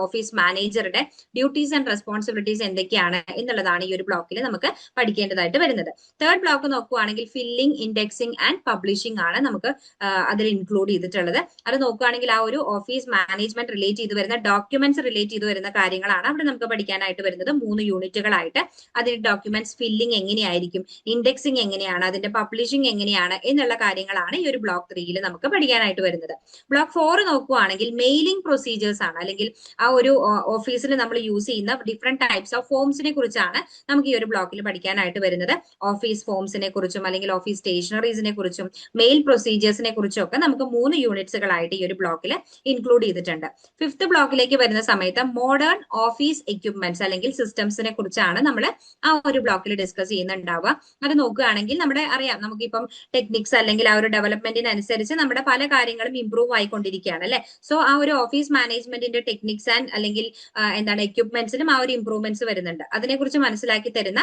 ഓഫീസ് മാനേജറുടെ ഡ്യൂട്ടീസ് ആൻഡ് റെസ്പോൺസിബിലിറ്റീസ് എന്തൊക്കെയാണ് എന്നുള്ളതാണ് ഈ ഒരു ബ്ലോക്കിൽ നമുക്ക് പഠിക്കേണ്ടതായിട്ട് വരുന്നത്. തേർഡ് ബ്ലോക്ക് നോക്കുകയാണെങ്കിൽ ഫില്ലിംഗ്, ഇൻഡെക്സിംഗ് ആൻഡ് പബ്ലിഷിംഗ് ആണ് നമുക്ക് അതിൽ ഇൻക്ലൂഡ് ചെയ്തിട്ടുള്ളത്. അത് നോക്കുകയാണെങ്കിൽ ആ ഒരു ഓഫീസ് മാനേജ്മെന്റ് റിലേറ്റ് ചെയ്ത് വരുന്ന ഡോക്യുമെന്റ്സ് റിലേറ്റ് ചെയ്ത് വരുന്ന കാര്യങ്ങളാണ് അവിടെ നമുക്ക് പഠിക്കാനായിട്ട് വരുന്നത് 3 യൂണിറ്റുകളായിട്ട്. അതിന്റെ ഡോക്യുമെന്റ്സ് ഫില്ലിംഗ് എങ്ങനെയായിരിക്കും, ഇൻഡെക്സിംഗ് എങ്ങനെയാണ്, അതിന്റെ പബ്ലിഷിംഗ് എങ്ങനെയാണ് എന്നുള്ള കാര്യങ്ങളാണ് ഈ ഒരു ബ്ലോക്ക് 3യിൽ നമുക്ക് പഠിക്കാനായിട്ട് വരുന്നത്. ബ്ലോക്ക് 4 നോക്കുകയാണെങ്കിൽ മെയിലിംഗ് പ്രൊസീജിയേഴ്സ് ആണ്, അല്ലെങ്കിൽ ആ ഒരു ഓഫീസിൽ നമ്മൾ യൂസ് ചെയ്യുന്ന ഡിഫറെന്റ് ടൈപ്സ് ഓഫ് ഫോംസിനെ കുറിച്ചാണ് നമുക്ക് ഈ ഒരു ബ്ലോക്കിൽ പഠിക്കാനായിട്ട് വരുന്നത്. ഓഫീസ് ഫോംസിനെ കുറിച്ചും അല്ലെങ്കിൽ ഓഫീസ് സ്റ്റേഷനറീസിനെ കുറിച്ചും മെയിൽ പ്രൊസീജിയേഴ്സിനെ കുറിച്ചും ഒക്കെ നമുക്ക് 3 യൂണിറ്റ്സുകളായിട്ട് ഈ ഒരു ബ്ലോക്കിൽ ഇൻക്ലൂഡ് ചെയ്തിട്ടുണ്ട്. ഫിഫ്ത് ബ്ലോക്കിലേക്ക് വരുന്ന സമയത്ത് മോഡേൺ ഓഫീസ് എക്യുപ്മെന്റ്സ് അല്ലെങ്കിൽ സിസ്റ്റംസിനെ കുറിച്ചാണ് നമ്മൾ ആ ഒരു ബ്ലോക്കിൽ ഡിസ്കസ് ചെയ്യുന്നുണ്ടാവുക. അത് നോക്കുകയാണെങ്കിൽ നമ്മുടെ അറിയാം, നമുക്കിപ്പം ടെക്നിക്സ് അല്ലെങ്കിൽ ആ ഒരു ഡെവലപ്മെന്റിനനുസരിച്ച് നമ്മുടെ പല കാര്യങ്ങളും ഇംപ്രൂവ് ആയിക്കൊണ്ടിരിക്കുകയാണ് അല്ലെ. സോ ആ ഒരു ഓഫീസ് മാനേജ്മെന്റിന്റെ ടെക്നിക്സ് ആൻഡ് അല്ലെങ്കിൽ എക്യുപ്മെന്റ്സിലും ആ ഒരു ഇംപ്രൂവ്മെന്റ്സ് വരുന്നുണ്ട്. അതിനെക്കുറിച്ച് മനസ്സിലാക്കി തരുന്ന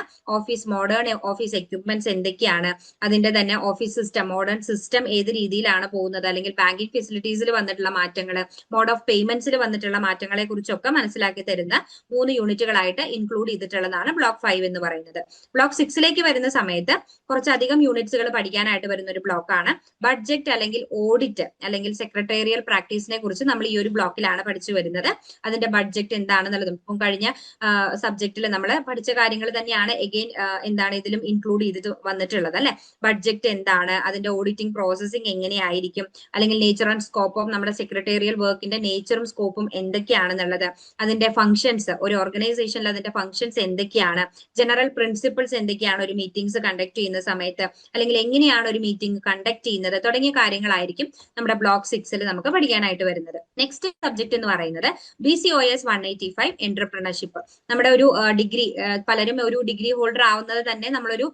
മോഡേൺ ഓഫീസ് എക്യുപ്മെന്റ്സ് എന്തൊക്കെയാണ്, അതിന്റെ തന്നെ ഓഫീസ് സിസ്റ്റം, മോഡേൺ സിസ്റ്റം ഏത് രീതിയിലാണ് പോകുന്നത്, അല്ലെങ്കിൽ ബാങ്കിങ് ഫെസിലിറ്റീസിൽ വന്നിട്ടുള്ള മാറ്റങ്ങൾ, മോഡ് ഓഫ് പേയ്മെന്റ്സിൽ വന്നിട്ടുള്ള മാറ്റങ്ങളെ കുറിച്ചൊക്കെ മനസ്സിലാക്കി തരുന്ന 3 യൂണിറ്റുകളായിട്ട് ഇൻക്ലൂഡ് ചെയ്തിട്ടുള്ളതാണ് ബ്ലോക്ക് 5 എന്ന് പറയുന്നത്. ബ്ലോക്ക് 6ലേക്ക് വരുന്ന സമയത്ത് കുറച്ചധികം യൂണിറ്റ്സുകൾ പഠിക്കാനായിട്ട് വരുന്ന ഒരു ബ്ലോക്കാണ് ബഡ്ജറ്റ് അല്ലെങ്കിൽ ഓഡിറ്റ് അല്ലെങ്കിൽ സെക്രട്ടേറിയൽ പ്രാക്ടീസിനെ കുറിച്ച് നമ്മൾ ഈ ഒരു ബ്ലോക്കിലാണ് പഠിച്ചു വരുന്നത്. അതിന്റെ ബഡ്ജറ്റ് എന്താണെന്നുള്ളതും ഇപ്പം കഴിഞ്ഞ സബ്ജക്റ്റിൽ നമ്മൾ പഠിച്ച കാര്യങ്ങൾ തന്നെയാണ് എഗെയിൻ ഇതിലും ഇൻക്ലൂഡ് ചെയ്തിട്ട് വന്നിട്ടുള്ളത് അല്ലെ. ബഡ്ജറ്റ് എന്താണ്, അതിന്റെ ഓഡിറ്റിംഗ് പ്രോസസ്സിംഗ് എങ്ങനെയായിരിക്കും, അല്ലെങ്കിൽ നേച്ചർ ആൻഡ് സ്കോപ്പ് ഓഫ് നമ്മുടെ സെക്രട്ടേറിയൽ വർക്കിന്റെ നേച്ചറും സ്കോപ്പും എന്തൊക്കെയാണെന്നുള്ളത്, അതിന്റെ ഫംഗ്ഷൻസ്, ഒരു ഓർഗനൈസേഷനിൽ അതിന്റെ ഫംഗ്ഷൻസ് എന്തൊക്കെയാണ്, ജനറൽ പ്രിൻസിപ്പിൾസ് എന്തൊക്കെയാണ് ഒരു മീറ്റിംഗ്സ് കണ്ടക്ട് ചെയ്യുന്ന സമയത്ത്, അല്ലെങ്കിൽ എങ്ങനെയാണ് ഒരു മീറ്റിംഗ് കണ്ടക്ട് ചെയ്യുന്നത് തുടങ്ങിയ കാര്യങ്ങളായിരിക്കും നമ്മുടെ ബ്ലോക്ക് 6ൽ നമുക്ക് പഠിക്കാനായിട്ട് വരുന്നത്. നെക്സ്റ്റ് സബ്ജക്ട് എന്ന് പറയുന്നത് BCOS 185 എന്റർപ്രണർഷിപ്പ്. നമ്മുടെ ഒരു ഡിഗ്രി, പലരും ഒരു ഡിഗ്രി ഹോൾഡർ ആവുന്നത് തന്നെ നമ്മളൊരു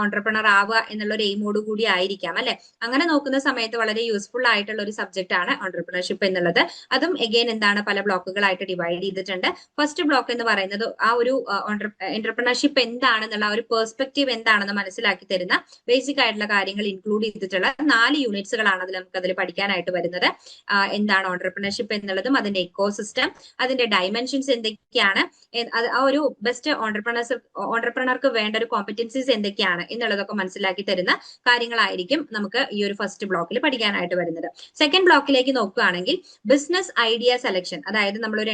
ഓൺട്രപ്രണർ ആവുക എന്നുള്ള ഒരു എയിമോട് കൂടി ആയിരിക്കാം അല്ലെ. അങ്ങനെ നോക്കുന്ന സമയത്ത് വളരെ യൂസ്ഫുൾ ആയിട്ടുള്ള ഒരു സബ്ജക്ട് ആണ് ഓൺട്രപ്രണർഷിപ്പ് എന്നുള്ളത്. അതും എഗെയിൻ പല ബ്ലോക്കുകളായിട്ട് ഡിവൈഡ് ചെയ്തിട്ടുണ്ട്. ഫസ്റ്റ് ബ്ലോക്ക് എന്ന് പറയുന്നത് ആ ഒരു എന്റർപ്രണർഷിപ്പ് എന്താണെന്നുള്ള ആ ഒരു പെർസ്പെക്റ്റീവ് എന്താണെന്ന് മനസ്സിലാക്കി തരുന്ന ബേസിക് ആയിട്ടുള്ള കാര്യങ്ങൾ ഇൻക്ലൂഡ് ചെയ്തിട്ടുള്ള 4 യൂണിറ്റ്സുകളാണ് അതിൽ പഠിക്കാനായിട്ട് വരുന്നത്. എന്താണ് എന്റർപ്രണർഷിപ്പ് എന്നുള്ളതും അതിന്റെ ഇക്കോസിസ്റ്റം, അതിന്റെ ഡയമെൻഷൻസ് എന്തൊക്കെയാണ്, ആ ഒരു ബെസ്റ്റ് ഓണ്ടർപ്രണർക്ക് വേണ്ട ഒരു കോമ്പറ്റൻസീസ് എന്തൊക്കെയാണ് എന്നുള്ളതൊക്കെ മനസ്സിലാക്കി തരുന്ന കാര്യങ്ങളായിരിക്കും നമുക്ക് ഈ ഒരു ഫസ്റ്റ് ബ്ലോക്കിൽ പഠിക്കാനായിട്ട് വരുന്നത്. സെക്കൻഡ് ബ്ലോക്കിലേക്ക് നോക്കുകയാണെങ്കിൽ ബിസിനസ് ഐഡിയ സെലക്ഷൻ, അതായത് നമ്മൾ ഒരു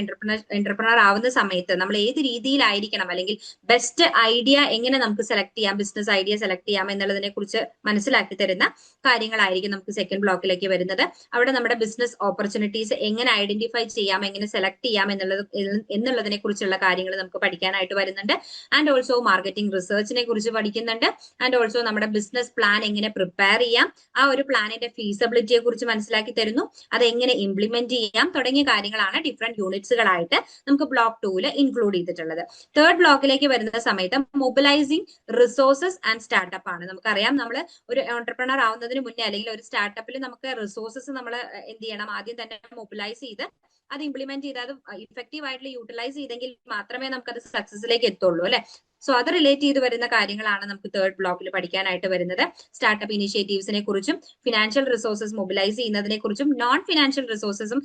എന്റർപ്രണർ ആവുന്ന സമയത്ത് നമ്മൾ ഏത് രീതിയിലായിരിക്കണം അല്ലെങ്കിൽ ബെസ്റ്റ് ഐഡിയ എങ്ങനെ നമുക്ക് സെലക്ട് ചെയ്യാം, ബിസിനസ് ഐഡിയ സെലക്ട് ചെയ്യാം എന്നുള്ളതിനെ കുറിച്ച് മനസ്സിലാക്കി തരുന്ന കാര്യങ്ങളായിരിക്കും നമുക്ക് സെക്കൻഡ് ബ്ലോക്കിലേക്ക് വരുന്നത്. അവിടെ നമ്മുടെ ബിസിനസ് ഓപ്പർച്യൂണിറ്റീസ് എങ്ങനെ ഐഡന്റിഫൈ ചെയ്യാം, എങ്ങനെ സെലക്ട് ചെയ്യാം എന്നുള്ളതിനെ കുറിച്ചുള്ള കാര്യങ്ങൾ നമുക്ക് പഠിക്കാനായിട്ട് വരുന്നുണ്ട്. ആൻഡ് ഓൾസോ മാർക്കറ്റിംഗ് റിസർച്ചിനെ കുറിച്ച് പഠിക്കുന്നുണ്ട്. ആൻഡ് ഓൾസോ നമ്മുടെ ബിസിനസ് പ്ലാൻ എങ്ങനെ പ്രിപ്പയർ ചെയ്യാം, ആ ഒരു പ്ലാനിന്റെ ഫീസിബിലിറ്റിയെ കുറിച്ച് മനസ്സിലാക്കി തരുന്നു, അത് എങ്ങനെ ഇംപ്ലിമെന്റ് ചെയ്യാം തുടങ്ങിയ കാര്യങ്ങളാണ് ഡിഫറെന്റ് യൂണിറ്റ്സുകളായിട്ട് നമുക്ക് ബ്ലോക്ക് 2 ഇൻക്ലൂഡ് ചെയ്തിട്ടുള്ളത്. തേർഡ് ബ്ലോക്കിലേക്ക് വരുന്ന സമയത്ത് മൊബിലൈസിംഗ് റിസോഴ്സസ് ആൻഡ് സ്റ്റാർട്ടപ്പ് ആണ്. നമുക്കറിയാം, നമ്മൾ ഒരു എന്റർപ്രണർ ആവുന്നതിന് മുന്നേ അല്ലെങ്കിൽ ഒരു സ്റ്റാർട്ടപ്പിൽ നമുക്ക് റിസോഴ്സസ് നമ്മൾ എന്ത് ചെയ്യണം, ആദ്യം തന്നെ മൊബിലൈസ് ചെയ്ത് അത് ഇംപ്ലിമെന്റ് ചെയ്ത് അത് ഇഫക്റ്റീവ് ആയിട്ട് യൂട്ടിലൈസ് ചെയ്തെങ്കിൽ മാത്രമേ നമുക്ക് അത് സക്സസിലേക്ക് എത്തുള്ളൂ അല്ലെ. സോ അത് റിലേറ്റ് ചെയ്ത് വരുന്ന കാര്യങ്ങളാണ് നമുക്ക് തേർഡ് ബ്ലോക്കിൽ പഠിക്കാനായിട്ട് വരുന്നത്. സ്റ്റാർട്ടപ്പ് ഇനിഷ്യേറ്റീവ്സിനെ കുറിച്ചും ഫിനാൻഷ്യൽ റിസോഴ്സസ് മൊബിലൈസ് ചെയ്യുന്നതിനെ കുറിച്ചും നോൺ ഫിനാൻഷ്യൽ റിസോഴ്സസും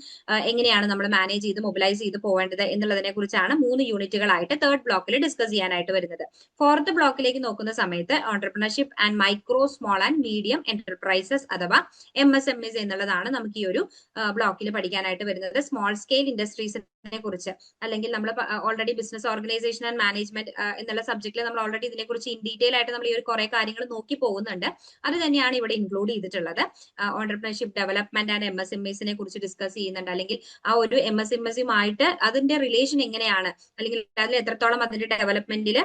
എങ്ങനെയാണ് നമ്മൾ മാനേജ് ചെയ്ത് മൊബിലൈസ് ചെയ്ത് പോകേണ്ടത് എന്നുള്ളതിനെ കുറിച്ചാണ് 3 യൂണിറ്റുകളായിട്ട് തേർഡ് ബ്ലോക്കിൽ ഡിസ്കസ് ചെയ്യാനായിട്ട് വരുന്നത്. ഫോർത്ത് ബ്ലോക്കിലേക്ക് നോക്കുന്ന സമയത്ത് entrepreneurship and micro small and medium enterprises അഥവാ MSMEs എന്നുള്ളതാണ് നമുക്ക് ഈ ഒരു ബ്ലോക്കിൽ പഠിക്കാനായിട്ട് വരുന്നത്. സ്മോൾ സ്കെയിൽ ഇൻഡസ്ട്രീസിനെ കുറിച്ച് അല്ലെങ്കിൽ നമ്മൾ already business organisation and management എന്നുള്ള സബ്ജക്റ്റിൽ നമ്മൾ ഓൾറെഡി ഇതിനെക്കുറിച്ച് ഇൻ ഡീറ്റെയിൽ ആയിട്ട് നമ്മൾ ഈ ഒരു കുറെ കാര്യങ്ങൾ നോക്കി പോകുന്നുണ്ട്. അത് തന്നെയാണ് ഇവിടെ ഇൻക്ലൂഡ് ചെയ്തിട്ടുള്ളത്. എന്റർപ്രണർഷിപ്പ് ഡെവലപ്മെന്റ് ആൻഡ് MSMEസിനെ കുറിച്ച് ഡിസ്കസ് ചെയ്യുന്നുണ്ട്. അല്ലെങ്കിൽ ആ ഒരു MSMEസുമായിട്ട് അതിന്റെ റിലേഷൻ എങ്ങനെയാണ്, അല്ലെങ്കിൽ അതിൽ എത്രത്തോളം അതിന്റെ ഡെവലപ്മെന്റിൽ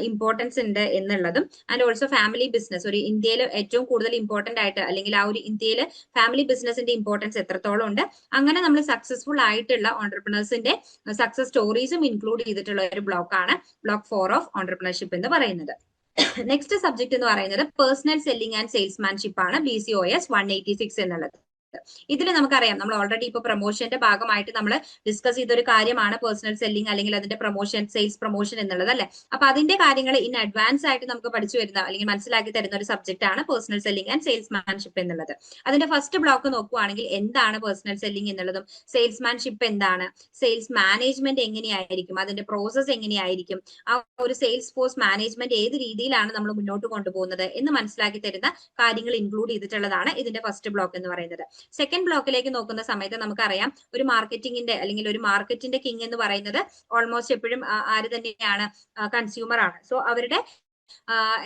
ഇമ്പോർട്ടൻസ് ഉണ്ട് എന്നുള്ളതും. ആൻഡ് ഓൾസോ ഫാമിലി ബിസിനസ്, ഒരു ഇന്ത്യയിൽ ഏറ്റവും കൂടുതൽ ഇമ്പോർട്ടന്റ് ആയിട്ട് അല്ലെങ്കിൽ ആ ഒരു ഇന്ത്യയിൽ ഫാമിലി ബിസിനസിന്റെ ഇമ്പോർട്ടൻസ് എത്രത്തോളം ഉണ്ട്, അങ്ങനെ നമ്മൾ സക്സസ്ഫുൾ ആയിട്ടുള്ള എന്റർപ്രണേഴ്സിന്റെ സക്സസ് സ്റ്റോറീസും ഇൻക്ലൂഡ് ചെയ്തിട്ടുള്ള ഒരു ബ്ലോക്കാണ് ബ്ലോക്ക് 4 ഓഫ് എന്റർപ്രണർഷിപ്പ് എന്ന് പറയുന്നത്. നെക്സ്റ്റ് സബ്ജക്ട് എന്ന് പറയുന്നത് പേഴ്സണൽ സെല്ലിംഗ് ആൻഡ് സെയിൽസ്മാൻഷിപ്പ് ആണ്, BCOS 186 എന്നുള്ളത്. ഇതിൽ നമുക്കറിയാം, നമ്മൾ ഓൾറെഡി ഇപ്പൊ പ്രൊമോഷന്റെ ഭാഗമായിട്ട് നമ്മൾ ഡിസ്കസ് ചെയ്ത ഒരു കാര്യമാണ് പേഴ്സണൽ സെല്ലിംഗ് അല്ലെങ്കിൽ അതിന്റെ പ്രൊമോഷൻ, സെയിൽസ് പ്രൊമോഷൻ എന്നുള്ളത് അല്ലെ. അപ്പൊ അതിന്റെ കാര്യങ്ങൾ ഇൻ അഡ്വാൻസ് ആയിട്ട് നമുക്ക് പഠിച്ചു വരുന്ന അല്ലെങ്കിൽ മനസ്സിലാക്കി തരുന്ന ഒരു സബ്ജക്ട് ആണ് പേഴ്സണൽ സെല്ലിംഗ് ആൻഡ് സെയിൽസ്മാൻഷിപ്പ് എന്നുള്ളത്. അതിന്റെ ഫസ്റ്റ് ബ്ലോക്ക് നോക്കുകയാണെങ്കിൽ എന്താണ് പേഴ്സണൽ സെല്ലിംഗ് എന്നുള്ളതും സെയിൽസ്മാൻഷിപ്പ് എന്താണ്, സെയിൽസ് മാനേജ്മെന്റ് എങ്ങനെയായിരിക്കും, അതിന്റെ പ്രോസസ് എങ്ങനെയായിരിക്കും, ആ ഒരു സെയിൽസ് ഫോഴ്സ് മാനേജ്മെന്റ് ഏത് രീതിയിലാണ് നമ്മൾ മുന്നോട്ട് കൊണ്ടുപോകുന്നത് എന്ന് മനസ്സിലാക്കി തരുന്ന കാര്യങ്ങൾ ഇൻക്ലൂഡ് ചെയ്തിട്ടുള്ളതാണ് ഇതിന്റെ ഫസ്റ്റ് ബ്ലോക്ക് എന്ന് പറയുന്നത്. സെക്കൻഡ് ബ്ലോക്കിലേക്ക് നോക്കുന്ന സമയത്ത് നമുക്കറിയാം, ഒരു മാർക്കറ്റിംഗിന്റെ അല്ലെങ്കിൽ ഒരു മാർക്കറ്റിന്റെ കിങ് എന്ന് പറയുന്നത് ഓൾമോസ്റ്റ് എപ്പോഴും ആര് തന്നെയാണ്, കൺസ്യൂമർ ആണ്. സോ അവരുടെ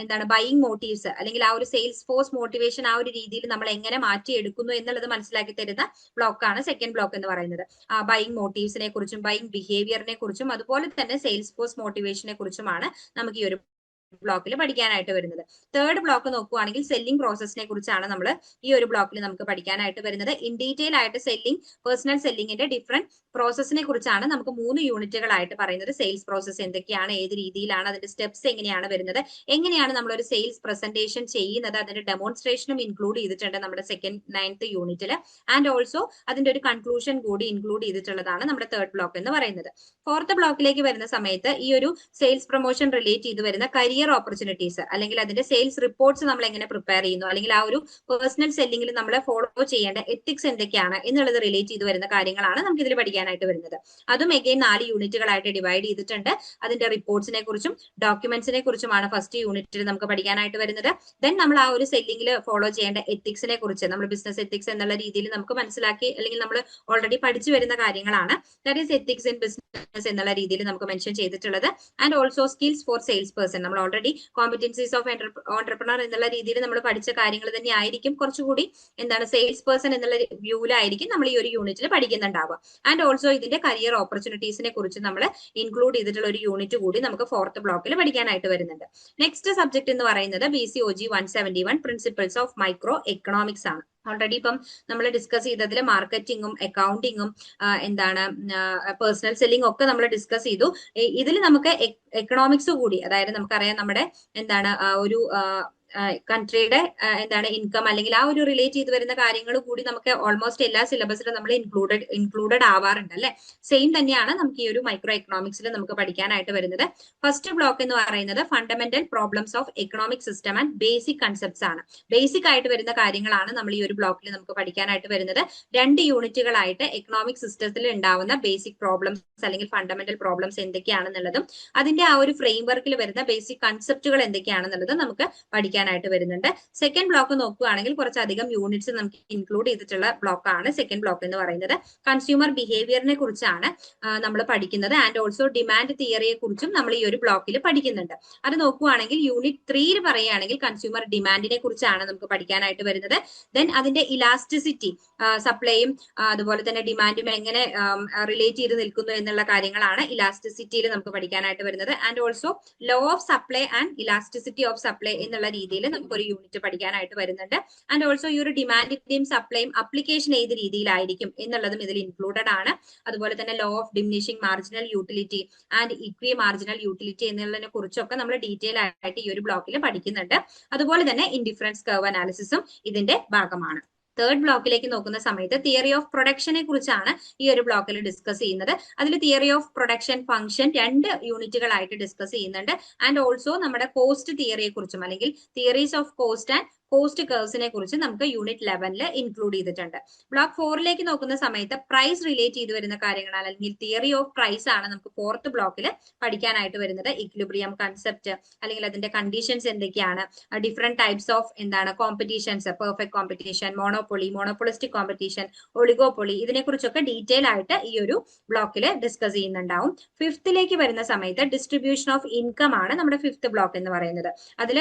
എന്താണ് ബൈയിങ് മോട്ടീവ്സ് അല്ലെങ്കിൽ ആ ഒരു സെയിൽസ് ഫോഴ്സ് മോട്ടിവേഷൻ ആ ഒരു രീതിയിൽ നമ്മൾ എങ്ങനെ മാറ്റിയെടുക്കുന്നു എന്നുള്ളത് മനസ്സിലാക്കി തരുന്ന ബ്ലോക്കാണ് സെക്കൻഡ് ബ്ലോക്ക് എന്ന് പറയുന്നത്. ബൈയിങ് മോട്ടീവ്സിനെ കുറിച്ചും ബൈയിങ് ബിഹേവിയറിനെ കുറിച്ചും അതുപോലെ തന്നെ സെയിൽസ് ഫോഴ്സ് മോട്ടിവേഷനെ കുറിച്ചുമാണ് നമുക്ക് ഈ ഒരു ബ്ലോക്കിൽ പഠിക്കാനായിട്ട് വരുന്നത്. തേർഡ് ബ്ലോക്ക് നോക്കുകയാണെങ്കിൽ സെല്ലിംഗ് പ്രോസസ്സിനെ കുറിച്ചാണ് നമ്മൾ ഈ ഒരു ബ്ലോക്കിൽ നമുക്ക് പഠിക്കാനായിട്ട് വരുന്നത്. ഇൻ ഡീറ്റെയിൽ ആയിട്ട് സെല്ലിംഗ്, പേഴ്സണൽ സെല്ലിംഗിന്റെ ഡിഫറെന്റ് പ്രോസസ്സിനെ കുറിച്ചാണ് നമുക്ക് 3 യൂണിറ്റുകളായിട്ട് പറയുന്നത്. സെയിൽസ് പ്രോസസ്സ് എന്തൊക്കെയാണ്, ഏത് രീതിയിലാണ്, അതിന്റെ സ്റ്റെപ്സ് എങ്ങനെയാണ് വരുന്നത്, എങ്ങനെയാണ് നമ്മൾ ഒരു സെയിൽസ് പ്രസന്റേഷൻ ചെയ്യുന്നത്, അതിന്റെ ഡെമോൺസ്ട്രേഷനും ഇൻക്ലൂഡ് ചെയ്തിട്ടുണ്ട് നമ്മുടെ 9th യൂണിറ്റിൽ. ആൻഡ് ഓൾസോ അതിന്റെ ഒരു കൺക്ലൂഷൻ കൂടി ഇൻക്ലൂഡ് ചെയ്തിട്ടുള്ളതാണ് നമ്മുടെ തേർഡ് ബ്ലോക്ക് എന്ന് പറയുന്നത്. ഫോർത്ത് ബ്ലോക്കിലേക്ക് വരുന്ന സമയത്ത് ഈ ഒരു സെയിൽസ് പ്രൊമോഷൻ റിലേറ്റ് ചെയ്ത് വരുന്ന കരിയർ ഓപ്പർച്യൂണിറ്റീസ് അല്ലെങ്കിൽ അതിന്റെ സെയിൽസ് റിപ്പോർട്ട്സ് നമ്മൾ എങ്ങനെ പ്രിപ്പയർ ചെയ്യുന്നു, അല്ലെങ്കിൽ ആ ഒരു പേഴ്സണൽ സെല്ലിംഗിൽ നമ്മൾ ഫോളോ ചെയ്യേണ്ട എത്തിക്സ് എന്തൊക്കെയാണ് എന്നുള്ളത് റിലേറ്റ് ചെയ്ത് വരുന്ന കാര്യങ്ങളാണ് നമുക്ക് ഇതിൽ പഠിക്കാനായിട്ട് വരുന്നത്. അതും എഗെയിൻ 4 യൂണിറ്റുകളായിട്ട് ഡിവൈഡ് ചെയ്തിട്ടുണ്ട്. അതിന്റെ റിപ്പോർട്ട്സിനെ കുറിച്ചും ഡോക്യുമെന്റ്സിനെ കുറിച്ചുമാണ് ഫസ്റ്റ് യൂണിറ്റിൽ നമുക്ക് പഠിക്കാനായിട്ട് വരുന്നത്. ദെൻ നമ്മൾ ആ ഒരു സെല്ലിംഗിൽ ഫോളോ ചെയ്യേണ്ട എത്തിക്സിനെ കുറിച്ച്, നമ്മൾ ബിസിനസ് എത്തിക്സ് എന്നുള്ള രീതിയിൽ നമുക്ക് മനസ്സിലാക്കി അല്ലെങ്കിൽ നമ്മൾ ഓൾറെഡി പഠിച്ചു വരുന്ന കാര്യങ്ങളാണ്. That is ethics in business എന്നുള്ള രീതിയിൽ നമുക്ക് മെൻഷൻ ചെയ്തിട്ടുള്ളത്. And also skills four sales person, നമ്മൾ ഓൾറെഡി കോമ്പറ്റൻസീസ് ഓഫ് എന്റർപ്രണർ എന്നുള്ള രീതിയിൽ നമ്മൾ പഠിച്ച കാര്യങ്ങൾ തന്നെ ആയിരിക്കും കുറച്ചുകൂടി എന്താണ് സെയിൽസ് പേഴ്സൺ എന്നുള്ള വ്യൂവിലായിരിക്കും നമ്മൾ ഈ ഒരു യൂണിറ്റിൽ പഠിക്കുന്നുണ്ടാവുക. ആൻഡ് ഓൾസോ ഇതിന്റെ കരിയർ ഓപ്പർച്യൂണിറ്റീസിനെ കുറിച്ച് നമ്മൾ ഇൻക്ലൂഡ് ചെയ്തിട്ടുള്ള ഒരു യൂണിറ്റ് കൂടി നമുക്ക് ഫോർത്ത് ബ്ലോക്കിൽ പഠിക്കാനായിട്ട് വരുന്നുണ്ട്. നെക്സ്റ്റ് സബ്ജക്ട് എന്ന് പറയുന്നത് BCOG 171 principles of micro economics ആണ്. ഓൾറെഡി ഇപ്പം നമ്മൾ ഡിസ്കസ് ചെയ്തതിൽ മാർക്കറ്റിംഗും അക്കൗണ്ടിങ്ങും എന്താണ് പേഴ്സണൽ സെല്ലിംഗ് ഒക്കെ നമ്മൾ ഡിസ്കസ് ചെയ്തു. ഇതിൽ നമുക്ക് എക്കണോമിക്സ് കൂടി, അതായത് നമുക്കറിയാം നമ്മുടെ എന്താണ് ഒരു കൺട്രിയുടെ എന്താണ് ഇൻകം അല്ലെങ്കിൽ ആ ഒരു റിലേറ്റ് ചെയ്ത് വരുന്ന കാര്യങ്ങൾ കൂടി നമുക്ക് ഓൾമോസ്റ്റ് എല്ലാ സിലബസിലും നമ്മൾ ഇൻക്ലൂഡഡ് ആവാറുണ്ട് അല്ലെ. സെയിം തന്നെയാണ് നമുക്ക് ഈ ഒരു മൈക്രോ എക്കണോമിക്സിൽ നമുക്ക് പഠിക്കാനായിട്ട് വരുന്നത്. ഫസ്റ്റ് ബ്ലോക്ക് എന്ന് പറയുന്നത് fundamental problems of economic system and basic concepts ആണ്. ബേസിക് ആയിട്ട് വരുന്ന കാര്യങ്ങളാണ് നമ്മൾ ഈ ഒരു ബ്ലോക്കിൽ നമുക്ക് പഠിക്കാനായിട്ട് വരുന്നത്. 2 യൂണിറ്റുകളായിട്ട് എക്കണോമിക് സിസ്റ്റത്തിൽ ഉണ്ടാവുന്ന ബേസിക് പ്രോബ്ലംസ് അല്ലെങ്കിൽ ഫണ്ടമെന്റൽ പ്രോബ്ലംസ് എന്തൊക്കെയാണെന്നുള്ളതും അതിന്റെ ആ ഒരു ഫ്രെയിം വർക്കിൽ വരുന്ന ബേസിക് കൺസെപ്റ്റുകൾ എന്തൊക്കെയാണെന്നുള്ളത് നമുക്ക് പഠിക്കാനായിട്ട് വരുന്നുണ്ട്. സെക്കൻഡ് ബ്ലോക്ക് നോക്കുകയാണെങ്കിൽ കുറച്ചധികം യൂണിറ്റ്സ് നമുക്ക് ഇൻക്ലൂഡ് ചെയ്തിട്ടുള്ള ബ്ലോക്കാണ് സെക്കൻഡ് ബ്ലോക്ക് എന്ന് പറയുന്നത്. കൺസ്യൂമർ ബിഹേവിയറിനെ കുറിച്ചാണ് നമ്മൾ പഠിക്കുന്നത്. ആൻഡ് ഓൾസോ ഡിമാൻഡ് തിയറിയെ കുറിച്ചും നമ്മൾ ഈ ഒരു ബ്ലോക്കിൽ പഠിക്കുന്നുണ്ട്. അത് നോക്കുകയാണെങ്കിൽ യൂണിറ്റ് 3 പറയുകയാണെങ്കിൽ കൺസ്യൂമർ ഡിമാൻഡിനെ കുറിച്ചാണ് നമുക്ക് പഠിക്കാനായിട്ട് വരുന്നത്. ദെൻ അതിന്റെ ഇലാസ്റ്റിസിറ്റി, സപ്ലൈയും അതുപോലെ തന്നെ ഡിമാൻഡും എങ്ങനെ റിലേറ്റ് ചെയ്ത് നിൽക്കുന്നു എന്നുള്ള കാര്യങ്ങളാണ് ഇലാസ്റ്റിസിറ്റിയിൽ നമുക്ക് പഠിക്കാനായിട്ട് വരുന്നത്. And also law of supply and elasticity of supply എന്നുള്ള രീതിയിൽ നമുക്കൊരു യൂണിറ്റ് പഠിക്കാനായിട്ട് വരുന്നുണ്ട്. ആൻഡ് ഓൾസോ ഈ ഒരു ഡിമാൻഡിന്റെയും സപ്ലൈയും അപ്ലിക്കേഷൻ ഏത് രീതിയിലായിരിക്കും എന്നുള്ളതും ഇതിൽ ഇൻക്ലൂഡഡ് ആണ്. അതുപോലെ തന്നെ law of diminishing marginal utility and equi marginal utility എന്നുള്ളതിനെ കുറിച്ചൊക്കെ നമ്മൾ ഡീറ്റെയിൽ ആയിട്ട് ഈ ഒരു ബ്ലോക്കിൽ പഠിക്കുന്നുണ്ട്. അതുപോലെ തന്നെ ഇൻഡിഫറൻസ് കർവ് അനാലിസിസും ഇതിന്റെ ഭാഗമാണ്. തേർഡ് ബ്ലോക്കിലേക്ക് നോക്കുന്ന സമയത്ത് തിയറി ഓഫ് പ്രൊഡക്ഷനെ കുറിച്ചാണ് ഈ ഒരു ബ്ലോക്കിൽ ഡിസ്കസ് ചെയ്യുന്നത്. അതിൽ തിയറി ഓഫ് പ്രൊഡക്ഷൻ ഫംഗ്ഷൻ 2 യൂണിറ്റുകളായിട്ട് ഡിസ്കസ് ചെയ്യുന്നുണ്ട്. ആൻഡ് ഓൾസോ നമ്മുടെ കോസ്റ്റ് തിയറിയെ കുറിച്ചും അല്ലെങ്കിൽ theories of cost and cost കർവ്സിനെ കുറിച്ച് നമുക്ക് യൂണിറ്റ് 11 ഇൻക്ലൂഡ് ചെയ്തിട്ടുണ്ട്. ബ്ലോക്ക് 4ലേക്ക് നോക്കുന്ന സമയത്ത് പ്രൈസ് റിലേറ്റ് ചെയ്ത് വരുന്ന കാര്യങ്ങളാണ് അല്ലെങ്കിൽ തിയറി ഓഫ് പ്രൈസ് ആണ് നമുക്ക് 4th ബ്ലോക്കിൽ പഠിക്കാനായിട്ട് വരുന്നത്. ഇക്വിലിബ്രിയം കൺസെപ്റ്റ് അല്ലെങ്കിൽ അതിന്റെ കണ്ടീഷൻസ് എന്തൊക്കെയാണ്, ഡിഫറെന്റ് ടൈപ്സ് ഓഫ് എന്താണ് competitions, perfect competition, monopoly, മോണോപ്പൊളിസ്റ്റിക് competition, oligopoly, ഇതിനെക്കുറിച്ചൊക്കെ ഡീറ്റെയിൽ ആയിട്ട് ഈ ഒരു ബ്ലോക്കിൽ ഡിസ്കസ് ചെയ്യുന്നുണ്ടാവും. 5th വരുന്ന സമയത്ത് ഡിസ്ട്രിബ്യൂഷൻ ഓഫ് ഇൻകം ആണ് നമ്മുടെ 5th ബ്ലോക്ക് എന്ന് പറയുന്നത്. അതിൽ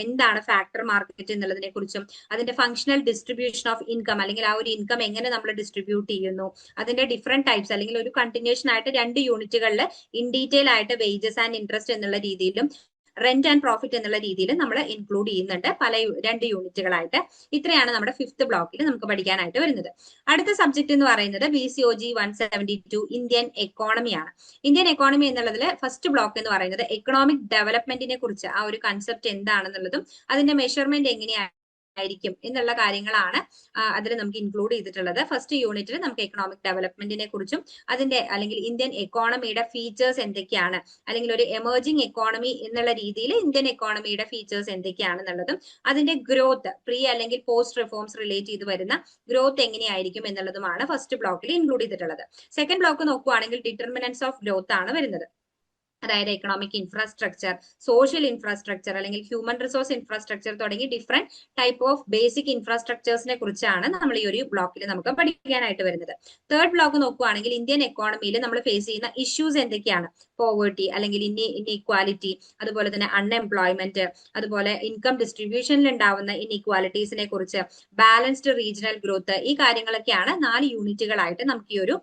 എന്താണ് ഫാക്ടർ മാർക്കറ്റ് എന്നുള്ളതിനെ കുറിച്ചും അതിന്റെ ഫംഗ്ഷണൽ ഡിസ്ട്രിബ്യൂഷൻ ഓഫ് ഇൻകം അല്ലെങ്കിൽ ആ ഒരു ഇൻകം എങ്ങനെ നമ്മൾ ഡിസ്ട്രിബ്യൂട്ട് ചെയ്യുന്നു, അതിന്റെ ഡിഫറെന്റ് ടൈപ്സ് അല്ലെങ്കിൽ ഒരു കണ്ടിന്യൂഷൻ ആയിട്ട് 2 യൂണിറ്റുകളിൽ ഇൻ ഡീറ്റെയിൽ ആയിട്ട് വേജസ് ആൻഡ് ഇൻട്രസ്റ്റ് എന്നുള്ള രീതിയിലും റെന്റ് ആൻഡ് പ്രോഫിറ്റ് എന്നുള്ള രീതിയിൽ നമ്മൾ ഇൻക്ലൂഡ് ചെയ്യുന്നുണ്ട് 2 യൂണിറ്റുകളായിട്ട്. ഇത്രയാണ് നമ്മുടെ 5th ബ്ലോക്കിൽ നമുക്ക് പഠിക്കാനായിട്ട് വരുന്നത്. അടുത്ത സബ്ജക്ട് എന്ന് പറയുന്നത് BCOG 172 ഇന്ത്യൻ എക്കോണമിയാണ്. ഇന്ത്യൻ എക്കോണമി എന്നുള്ളതിൽ ഫസ്റ്റ് ബ്ലോക്ക് എന്ന് പറയുന്നത് എക്കണോമിക് ഡെവലപ്മെന്റിനെ കുറിച്ച് ആ ഒരു കൺസെപ്റ്റ് എന്താണെന്നുള്ളതും അതിന്റെ മെഷർമെന്റ് എങ്ങനെയാണ് ആയിരിക്കും എന്നുള്ള കാര്യങ്ങളാണ് അതിൽ നമുക്ക് ഇൻക്ലൂഡ് ചെയ്തിട്ടുള്ളത്. ഫസ്റ്റ് യൂണിറ്റിൽ നമുക്ക് എക്കണോമിക് ഡെവലപ്മെന്റിനെ കുറിച്ചും അതിന്റെ അല്ലെങ്കിൽ ഇന്ത്യൻ എക്കോണമിയുടെ ഫീച്ചേഴ്സ് എന്തൊക്കെയാണ് അല്ലെങ്കിൽ ഒരു എമർജിംഗ് എക്കോണമി എന്നുള്ള രീതിയിൽ ഇന്ത്യൻ എക്കോണമിയുടെ ഫീച്ചേഴ്സ് എന്തൊക്കെയാണെന്നുള്ളതും അതിന്റെ ഗ്രോത്ത് പ്രീ അല്ലെങ്കിൽ പോസ്റ്റ് റിഫോംസ് റിലേറ്റ് ചെയ്ത് വരുന്ന ഗ്രോത്ത് എങ്ങനെയായിരിക്കും എന്നുള്ളതുമാണ് ഫസ്റ്റ് ബ്ലോക്കിൽ ഇൻക്ലൂഡ് ചെയ്തിട്ടുള്ളത്. സെക്കൻഡ് ബ്ലോക്ക് നോക്കുകയാണെങ്കിൽ ഡിറ്റർമിനൻസ് ഓഫ് ഗ്രോത്ത് ആണ് വരുന്നത്. അതായത് എക്കണോമിക് ഇൻഫ്രാസ്ട്രക്ചർ, സോഷ്യൽ ഇൻഫ്രാസ്ട്രക്ചർ അല്ലെങ്കിൽ ഹ്യൂമൻ റിസോഴ്സ് ഇൻഫ്രാസ്ട്രക്ചർ തുടങ്ങി ഡിഫറെന്റ് ടൈപ്പ് ഓഫ് ബേസിക് ഇൻഫ്രാസ്ട്രക്ചേഴ്സിനെ കുറിച്ചാണ് നമ്മൾ ഈ ഒരു ബ്ലോക്കിൽ നമുക്ക് പഠിക്കാനായിട്ട് വരുന്നത്. തേർഡ് ബ്ലോക്ക് നോക്കുകയാണെങ്കിൽ ഇന്ത്യൻ എക്കോണമിയിൽ നമ്മൾ ഫേസ് ചെയ്യുന്ന ഇഷ്യൂസ് എന്തൊക്കെയാണ്, പോവേർട്ടി അല്ലെങ്കിൽ ഇൻഇക്വാലിറ്റി, അതുപോലെ തന്നെ അൺഎംപ്ലോയ്മെന്റ്, അതുപോലെ ഇൻകം ഡിസ്ട്രിബ്യൂഷനിൽ ഉണ്ടാവുന്ന ഇൻഇക്വാലിറ്റീസിനെ കുറിച്ച്, ബാലൻസ്ഡ് റീജിയണൽ ഗ്രോത്ത്, ഈ കാര്യങ്ങളൊക്കെയാണ് 4 യൂണിറ്റുകളായിട്ട് നമുക്ക് ഈ ഒരു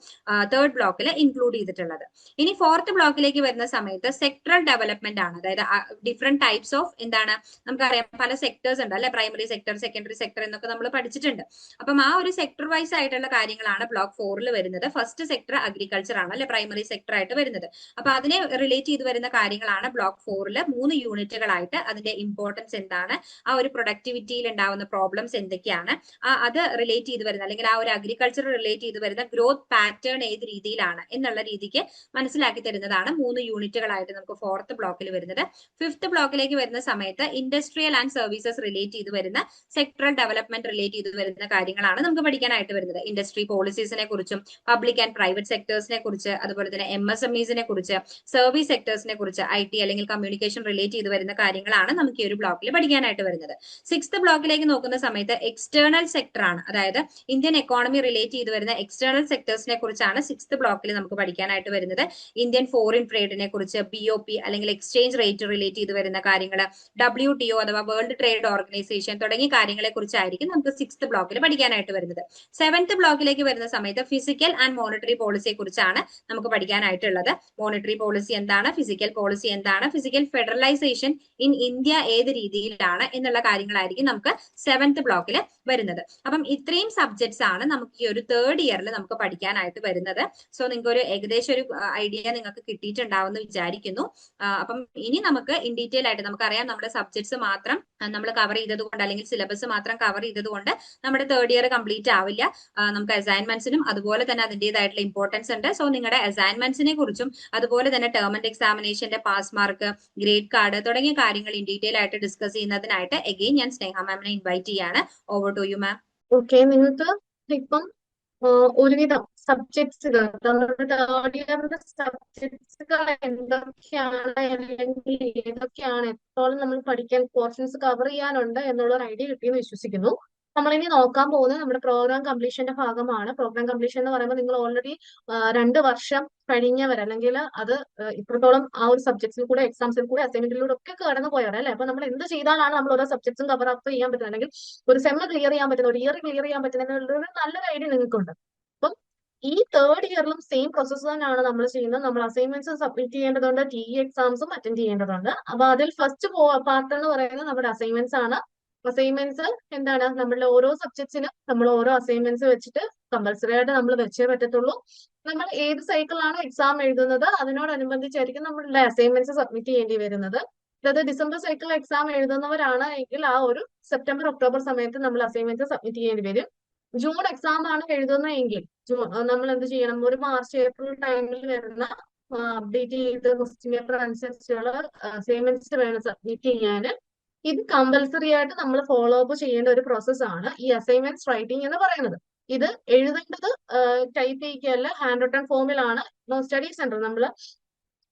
തേർഡ് ബ്ലോക്കിൽ ഇൻക്ലൂഡ് ചെയ്തിട്ടുള്ളത്. ഇനി 4th ബ്ലോക്കിലേക്ക് വരുന്ന സമയത്ത് സെക്ടറൽ ഡെവലപ്മെന്റ് ആണ്. അതായത് ഡിഫറെന്റ് ടൈപ്സ് ഓഫ് എന്താണ് നമുക്കറിയാം പല സെക്ടേഴ്സ് ഉണ്ട് അല്ലെ, പ്രൈമറി സെക്ടർ, സെക്കൻഡറി സെക്ടർ എന്നൊക്കെ നമ്മൾ പഠിച്ചിട്ടുണ്ട്. അപ്പം ആ ഒരു സെക്ടർ വൈസ് ആയിട്ടുള്ള കാര്യങ്ങളാണ് ബ്ലോക്ക് 4ൽ വരുന്നത്. ഫസ്റ്റ് സെക്ടർ അഗ്രികൾച്ചർ ആണ് അല്ലെ, പ്രൈമറി സെക്ടർ ആയിട്ട് വരുന്നത്. അപ്പൊ അതിനെ റിലേറ്റ് ചെയ്ത് വരുന്ന കാര്യങ്ങളാണ് ബ്ലോക്ക് 4ൽ 3 യൂണിറ്റുകളായിട്ട് അതിന്റെ ഇമ്പോർട്ടൻസ് എന്താണ്, ആ ഒരു പ്രൊഡക്ടിവിറ്റിയിൽ ഉണ്ടാവുന്ന പ്രോബ്ലംസ് എന്തൊക്കെയാണ്, അത് റിലേറ്റ് ചെയ്ത് വരുന്ന അല്ലെങ്കിൽ ആ ഒരു അഗ്രികൾച്ചർ റിലേറ്റ് ചെയ്ത് വരുന്ന ഗ്രോത്ത് പാറ്റേൺ ഏത് രീതിയിലാണ് എന്നുള്ള രീതിക്ക് മനസ്സിലാക്കി തരുന്നതാണ് 3 യൂണിറ്റുകളായിട്ട് നമുക്ക് 4th ബ്ലോക്കിൽ വരുന്നത്. 5th ബ്ലോക്കിലേക്ക് വരുന്ന സമയത്ത് ഇൻഡസ്ട്രിയൽ ആൻഡ് സർവീസസ് റിലേറ്റ് ചെയ്ത് വരുന്ന സെക്ടറൽ ഡെവലപ്മെന്റ് റിലേറ്റ് ചെയ്ത് വരുന്ന കാര്യങ്ങളാണ് നമുക്ക് പഠിക്കാനായിട്ട് വരുന്നത്. ഇൻഡസ്ട്രി പോളിസീസിനെ കുറിച്ചും പബ്ലിക് ആൻഡ് പ്രൈവറ്റ് സെക്ടേഴ്സിനെ കുറിച്ച്, അതുപോലെ തന്നെ MSMEസിനെ കുറിച്ച്, സർവീസ് സെക്ടേഴ്സിനെ കുറിച്ച്, IT അല്ലെങ്കിൽ കമ്മ്യൂണിക്കേഷൻ റിലേറ്റ് ചെയ്ത് വരുന്ന കാര്യങ്ങളാണ് നമുക്ക് ഈ ഒരു ബ്ലോക്കിൽ പഠിക്കാനായിട്ട് വരുന്നത്. 6th ബ്ലോക്കിലേക്ക് നോക്കുന്ന സമയത്ത് എക്സ്റ്റേണൽ സെക്ടർ ആണ്. അതായത് ഇന്ത്യൻ എക്കോണമി റിലേറ്റ് ചെയ്ത് വരുന്ന എക്സ്റ്റേണൽ സെക്ടേഴ്സിനെ കുറിച്ചാണ് 6th ബ്ലോക്കിൽ നമുക്ക് പഠിക്കാനായിട്ട് വരുന്നത്. ഇന്ത്യൻ ഫോറിൻ ട്രേഡിനെ കുറിച്ച്, BOP അല്ലെങ്കിൽ എക്സ്ചേഞ്ച് റേറ്റ് റിലേറ്റ് ചെയ്ത് വരുന്ന കാര്യങ്ങൾ, WTO അഥവാ വേൾഡ് ട്രേഡ് ഓർഗനൈസേഷൻ തുടങ്ങിയ കാര്യങ്ങളെ കുറിച്ചായിരിക്കും നമുക്ക് 6th ബ്ലോക്കിൽ പഠിക്കാനായിട്ട് വരുന്നത്. 7th ബ്ലോക്കിലേക്ക് വരുന്ന സമയത്ത് ഫിസിക്കൽ ആൻഡ് മോണിറ്ററി പോളിസിയെ കുറിച്ചാണ് നമുക്ക് പഠിക്കാനായിട്ടുള്ളത്. മോണിറ്ററി പോളിസി എന്താണ്, ഫിസിക്കൽ പോളിസി എന്താണ്, ഫിസിക്കൽ ഫെഡറലൈസേഷൻ ഇൻ ഇന്ത്യ ഏത് രീതിയിലാണ് എന്നുള്ള കാര്യങ്ങളായിരിക്കും നമുക്ക് 7th ബ്ലോക്കിൽ വരുന്നത്. അപ്പം ഇത്രയും സബ്ജക്ട്സ് ആണ് നമുക്ക് ഈ ഒരു തേർഡ് ഇയറിൽ നമുക്ക് പഠിക്കാനായിട്ട് വരുന്നത്. സോ നിങ്ങൾക്ക് ഒരു ഏകദേശം ഒരു ഐഡിയ നിങ്ങൾക്ക് കിട്ടിയിട്ടുണ്ടാവും എന്ന് വിചാരിക്കുന്നു. അപ്പം ഇനി നമുക്ക് ഇൻ ഡീറ്റെയിൽ ആയിട്ട് നമുക്കറിയാം നമ്മുടെ സബ്ജക്ട്സ് മാത്രം നമ്മൾ കവർ ചെയ്തത് കൊണ്ട് അല്ലെങ്കിൽ സിലബസ് മാത്രം കവർ ചെയ്തത് കൊണ്ട് നമ്മുടെ തേർഡ് ഇയർ കംപ്ലീറ്റ് ആവില്ല. നമുക്ക് അസൈൻമെന്റ്സിനും അതുപോലെ തന്നെ അതിൻ്റെതായിട്ടുള്ള ഇമ്പോർട്ടൻസ് ഉണ്ട്. സോ നിങ്ങളുടെ അസൈൻമെന്റ്സിനെ കുറിച്ചും അതുപോലെ തന്നെ ടേം ആൻഡ് എക്സാമിനേഷന്റെ പാസ് മാർക്ക്, ഗ്രേഡ് കാർഡ് തുടങ്ങിയ കാര്യങ്ങൾ ഇൻ ഡീറ്റെയിൽ ആയിട്ട് ഡിസ്കസ് ചെയ്യുന്നതിനായിട്ട് എഗെയിൻ ഞാൻ സ്നേഹ മാമിനെ ഇൻവൈറ്റ് ചെയ്യാണ്. Over to you ma'am. Okay, നിങ്ങൾക്ക് ഇപ്പം ഒരുവിധം സബ്ജക്ട്സുകൾ നമ്മുടെ തേർഡ് ഇയറിന്റെ സബ്ജക്ട്സുകൾ എന്തൊക്കെയാണ് അല്ലെങ്കിൽ ഏതൊക്കെയാണ് എത്രത്തോളം നമ്മൾ പഠിക്കാൻ പോർഷൻസ് കവർ ചെയ്യാനുണ്ട് എന്നുള്ള ഒരു ഐഡിയ കിട്ടിയെന്ന് വിശ്വസിക്കുന്നു. നമ്മളിനി നോക്കാൻ പോകുന്നത് നമ്മുടെ പ്രോഗ്രാം കംപ്ലീഷന്റെ ഭാഗമാണ്. പ്രോഗ്രാം കംപ്ലീഷൻ എന്ന് പറയുമ്പോൾ നിങ്ങൾ ഓൾറെഡി 2 വർഷം കഴിഞ്ഞവർ അല്ലെങ്കിൽ അത് ഇത്രത്തോളം ആ ഒരു സബ്ജക്ട്സിൽ കൂടെ എക്സാംസിൽ കൂടെ അസൈൻമെന്റിലൂടെ ഒക്കെ കടന്നു പോയവർ അല്ലെ. അപ്പൊ നമ്മൾ എന്ത് ചെയ്താലാണ് നമ്മൾ ഓരോ സബ്ജക്ട്സും കവർ അപ്പ് ചെയ്യാൻ പറ്റുന്നത്, അല്ലെങ്കിൽ ഒരു സെമ്മ് ക്ലിയർ ചെയ്യാൻ പറ്റുന്ന, ഒരു ഇയർ ക്ലിയർ ചെയ്യാൻ പറ്റുന്ന ഒരു നല്ലൊരു ഐഡിയ നിങ്ങൾക്കുണ്ട്. അപ്പം ഈ തേർഡ് ഇയറിലും സെയിം പ്രോസസ്സ് തന്നെയാണ് നമ്മൾ ചെയ്യുന്നത്. നമ്മൾ അസൈൻമെന്റ്സ് സബ്മിറ്റ് ചെയ്യേണ്ടതുണ്ട്, എക്സാംസും അറ്റൻഡ് ചെയ്യേണ്ടതുണ്ട്. അപ്പൊ അതിൽ ഫസ്റ്റ് പാർട്ട് എന്ന് പറയുന്നത് നമ്മുടെ അസൈൻമെന്റ്സ് ആണ്. അസൈൻമെന്റ്സ് എന്താണ്, നമ്മളുടെ ഓരോ സബ്ജക്ട്സിനും നമ്മൾ ഓരോ അസൈൻമെന്റ്സ് വെച്ചിട്ട് കമ്പൽസറി ആയിട്ട് നമ്മൾ വെച്ചേ പറ്റത്തുള്ളൂ. നമ്മൾ ഏത് സൈക്കിളാണ് എക്സാം എഴുതുന്നത് അതിനോടനുബന്ധിച്ചായിരിക്കും നമ്മളുടെ അസൈൻമെന്റ്സ് സബ്മിറ്റ് ചെയ്യേണ്ടി വരുന്നത്. അതായത് ഡിസംബർ സൈക്കിൾ എക്സാം എഴുതുന്നവരാണ് എങ്കിൽ ആ ഒരു സെപ്റ്റംബർ ഒക്ടോബർ സമയത്ത് നമ്മൾ അസൈൻമെന്റ്സ് സബ്മിറ്റ് ചെയ്യേണ്ടി വരും. ജൂൺ എക്സാം ആണ് എഴുതുന്നതെങ്കിൽ നമ്മൾ എന്ത് ചെയ്യണം, ഒരു മാർച്ച് ഏപ്രിൽ ടൈമിൽ വരുന്ന അപ്ഡേറ്റ് ചെയ്ത് ക്വസ്റ്റ്യൻ പേപ്പർ അനുസരിച്ചുള്ള അസൈൻമെന്റ്സ് വേണം സബ്മിറ്റ് ചെയ്യാൻ. ഇത് കമ്പൽസറി ആയിട്ട് നമ്മൾ ഫോളോ അപ്പ് ചെയ്യേണ്ട ഒരു പ്രോസസ്സാണ് ഈ അസൈൻമെന്റ്സ് റൈറ്റിംഗ് എന്ന് പറയുന്നത്. ഇത് എഴുതേണ്ടത് ടൈപ്പ് ചെയ്യിക്കല്ല, ഹാൻഡ് റിട്ടൺ ഫോമിലാണ്. സ്റ്റഡി സെന്റർ നമ്മൾ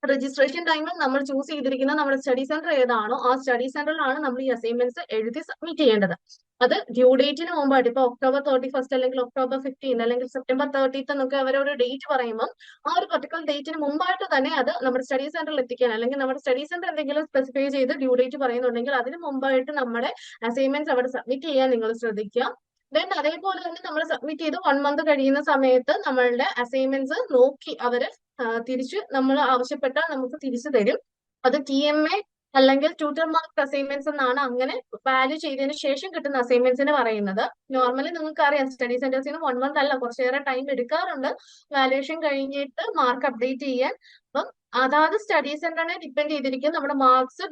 രജിസ്ട്രേഷൻ ടൈമിൽ നമ്മൾ ചൂസ് ചെയ്തിരിക്കുന്ന നമ്മുടെ സ്റ്റഡി സെന്റർ ഏതാണോ ആ സ്റ്റഡി സെന്ററിലാണ് നമ്മൾ ഈ അസൈൻമെന്റ്സ് എഴുതി സബ്മിറ്റ് ചെയ്യേണ്ടത്. അത് ഡ്യൂ ഡേറ്റിന് മുമ്പായിട്ട് ഇപ്പൊ ഒക്ടോബർ 31 അല്ലെങ്കിൽ ഒക്ടോബർ 15 അല്ലെങ്കിൽ സെപ്റ്റംബർ 30 എന്നൊക്കെ അവരൊരു ഡേറ്റ് പറയുമ്പോൾ ആ ഒരു പർട്ടിക്കുലർ ഡേറ്റിന് മുമ്പായിട്ട് തന്നെ അത് നമ്മുടെ സ്റ്റഡി സെന്ററിൽ എത്തിക്കാൻ, അല്ലെങ്കിൽ നമ്മുടെ സ്റ്റഡി സെന്റർ എന്തെങ്കിലും സ്പെസിഫൈ ചെയ്ത് ഡ്യൂ ഡേറ്റ് പറയുന്നുണ്ടെങ്കിൽ അതിന് മുമ്പായിട്ട് നമ്മുടെ അസൈൻമെന്റ്സ് അവിടെ സബ്മിറ്റ് ചെയ്യാൻ നിങ്ങൾ ശ്രദ്ധിക്കുക. ദെൻ അതേപോലെ തന്നെ നമ്മൾ സബ്മിറ്റ് ചെയ്ത് 1 മന്ത് കഴിയുന്ന സമയത്ത് നമ്മളുടെ അസൈൻമെന്റ്സ് നോക്കി അവര് തിരിച്ച് നമ്മൾ ആവശ്യപ്പെട്ടാൽ നമുക്ക് തിരിച്ചു തരും. അത് TMA അല്ലെങ്കിൽ ട്യൂട്ടർ മാർക്ക് അസൈൻമെന്റ്സ് എന്നാണ് അങ്ങനെ വാല്യൂ ചെയ്തതിന് ശേഷം കിട്ടുന്ന അസൈൻമെന്റ്സിന് പറയുന്നത്. നോർമലി നിങ്ങൾക്ക് അറിയാം സ്റ്റഡി സെന്റേഴ്സിന് 1 മന്ത് അല്ല, കുറച്ചേറെ ടൈം എടുക്കാറുണ്ട് വാല്യുവേഷൻ കഴിഞ്ഞിട്ട് മാർക്ക് അപ്ഡേറ്റ് ചെയ്യാൻ. അപ്പം അതാത് സ്റ്റഡി സെന്ററിനെ ഡിപ്പെൻഡ് ചെയ്തിരിക്കും നമ്മുടെ മാർക്സ്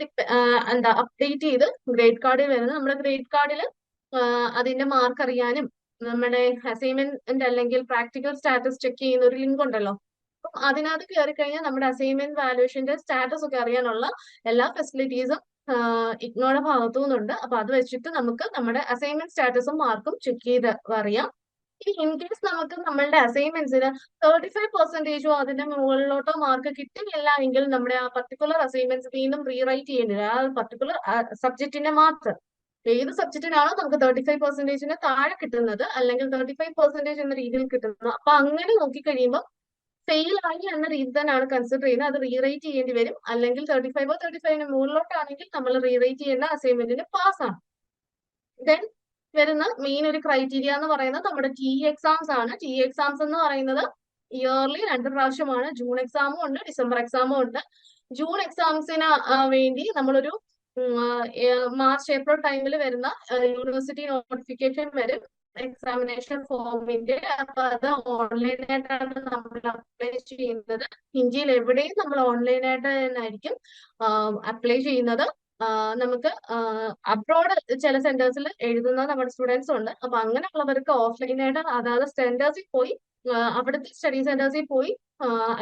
അപ്ഡേറ്റ് ചെയ്ത് ഗ്രേഡ് കാർഡിൽ വരുന്നത്. നമ്മുടെ ഗ്രേഡ് കാർഡിൽ അതിന്റെ മാർക്ക് അറിയാനും നമ്മുടെ അസൈൻമെന്റ് അല്ലെങ്കിൽ പ്രാക്ടിക്കൽ സ്റ്റാറ്റസ് ചെക്ക് ചെയ്യുന്ന ഒരു ലിങ്ക് ഉണ്ടല്ലോ, അപ്പം അതിനകത്ത് കയറി കഴിഞ്ഞാൽ നമ്മുടെ അസൈൻമെന്റ് വാല്യുവേഷന്റെ സ്റ്റാറ്റസ് ഒക്കെ അറിയാനുള്ള എല്ലാ ഫെസിലിറ്റീസും ഇഗ്നോയുടെ ഭാഗത്തു നിന്നുണ്ട്. അപ്പൊ അത് വെച്ചിട്ട് നമുക്ക് നമ്മുടെ അസൈൻമെന്റ് സ്റ്റാറ്റസും മാർക്കും ചെക്ക് ചെയ്ത് അറിയാം. ഇനി ഇൻ കേസ് നമുക്ക് നമ്മളുടെ അസൈൻമെന്റ്സിന് 35% അതിന്റെ മുകളിലോട്ടോ മാർക്ക് കിട്ടുന്നില്ല എങ്കിൽ നമ്മുടെ ആ പർട്ടിക്കുലർ അസൈൻമെന്റ്സ് വീണ്ടും റീറൈറ്റ് ചെയ്യേണ്ടി വരും. ആ പർട്ടിക്കുലർ സബ്ജക്റ്റിന്റെ മാത്രം ഏത് സബ്ജക്റ്റിനാണോ നമുക്ക് 35% താഴെ കിട്ടുന്നത് അല്ലെങ്കിൽ 35% എന്ന രീതിയിൽ കിട്ടുന്നത്, അപ്പൊ അങ്ങനെ നോക്കിക്കഴിയുമ്പോൾ ഫെയിൽ ആയി എന്ന രീതി തന്നെയാണ് കൺസിഡർ ചെയ്യുന്നത്. അത് റീറൈറ്റ് ചെയ്യേണ്ടി വരും. അല്ലെങ്കിൽ 35 മുകളിലോട്ടാണെങ്കിൽ നമ്മൾ റീറൈറ്റ് ചെയ്യേണ്ട അസൈൻമെന്റിന് പാസ് ആണ്. ദെൻ വരുന്ന മെയിൻ ഒരു ക്രൈറ്റീരിയ എന്ന് പറയുന്നത് നമ്മുടെ എക്സാംസ് ആണ്. എക്സാംസ് എന്ന് പറയുന്നത് ഇയർലി 2 പ്രാവശ്യമാണ്. ജൂൺ എക്സാമും ഉണ്ട്, ഡിസംബർ എക്സാമും ഉണ്ട്. ജൂൺ എക്സാംസിന് വേണ്ടി നമ്മളൊരു മാർച്ച് ഏപ്രിൽ ടൈമിൽ വരുന്ന യൂണിവേഴ്സിറ്റി നോട്ടിഫിക്കേഷൻ വരും എക്സാമിനേഷൻ ഫോമിന്റെ. അപ്പൊ അത് ഓൺലൈനായിട്ടാണ് നമ്മൾ അപ്ലൈ ചെയ്യുന്നത്. ഇന്ത്യയിൽ എവിടെയും നമ്മൾ ഓൺലൈനായിട്ട് തന്നെയായിരിക്കും അപ്ലൈ ചെയ്യുന്നത്. നമുക്ക് അബ്രോഡ് ചില സെന്റേഴ്സിൽ എഴുതുന്ന നമ്മുടെ സ്റ്റുഡൻസ് ഉണ്ട്. അപ്പൊ അങ്ങനെയുള്ളവർക്ക് ഓഫ്ലൈനായിട്ട് അതായത് സെന്റേഴ്സിൽ പോയി അവിടുത്തെ സ്റ്റഡി സെന്റേഴ്സിൽ പോയി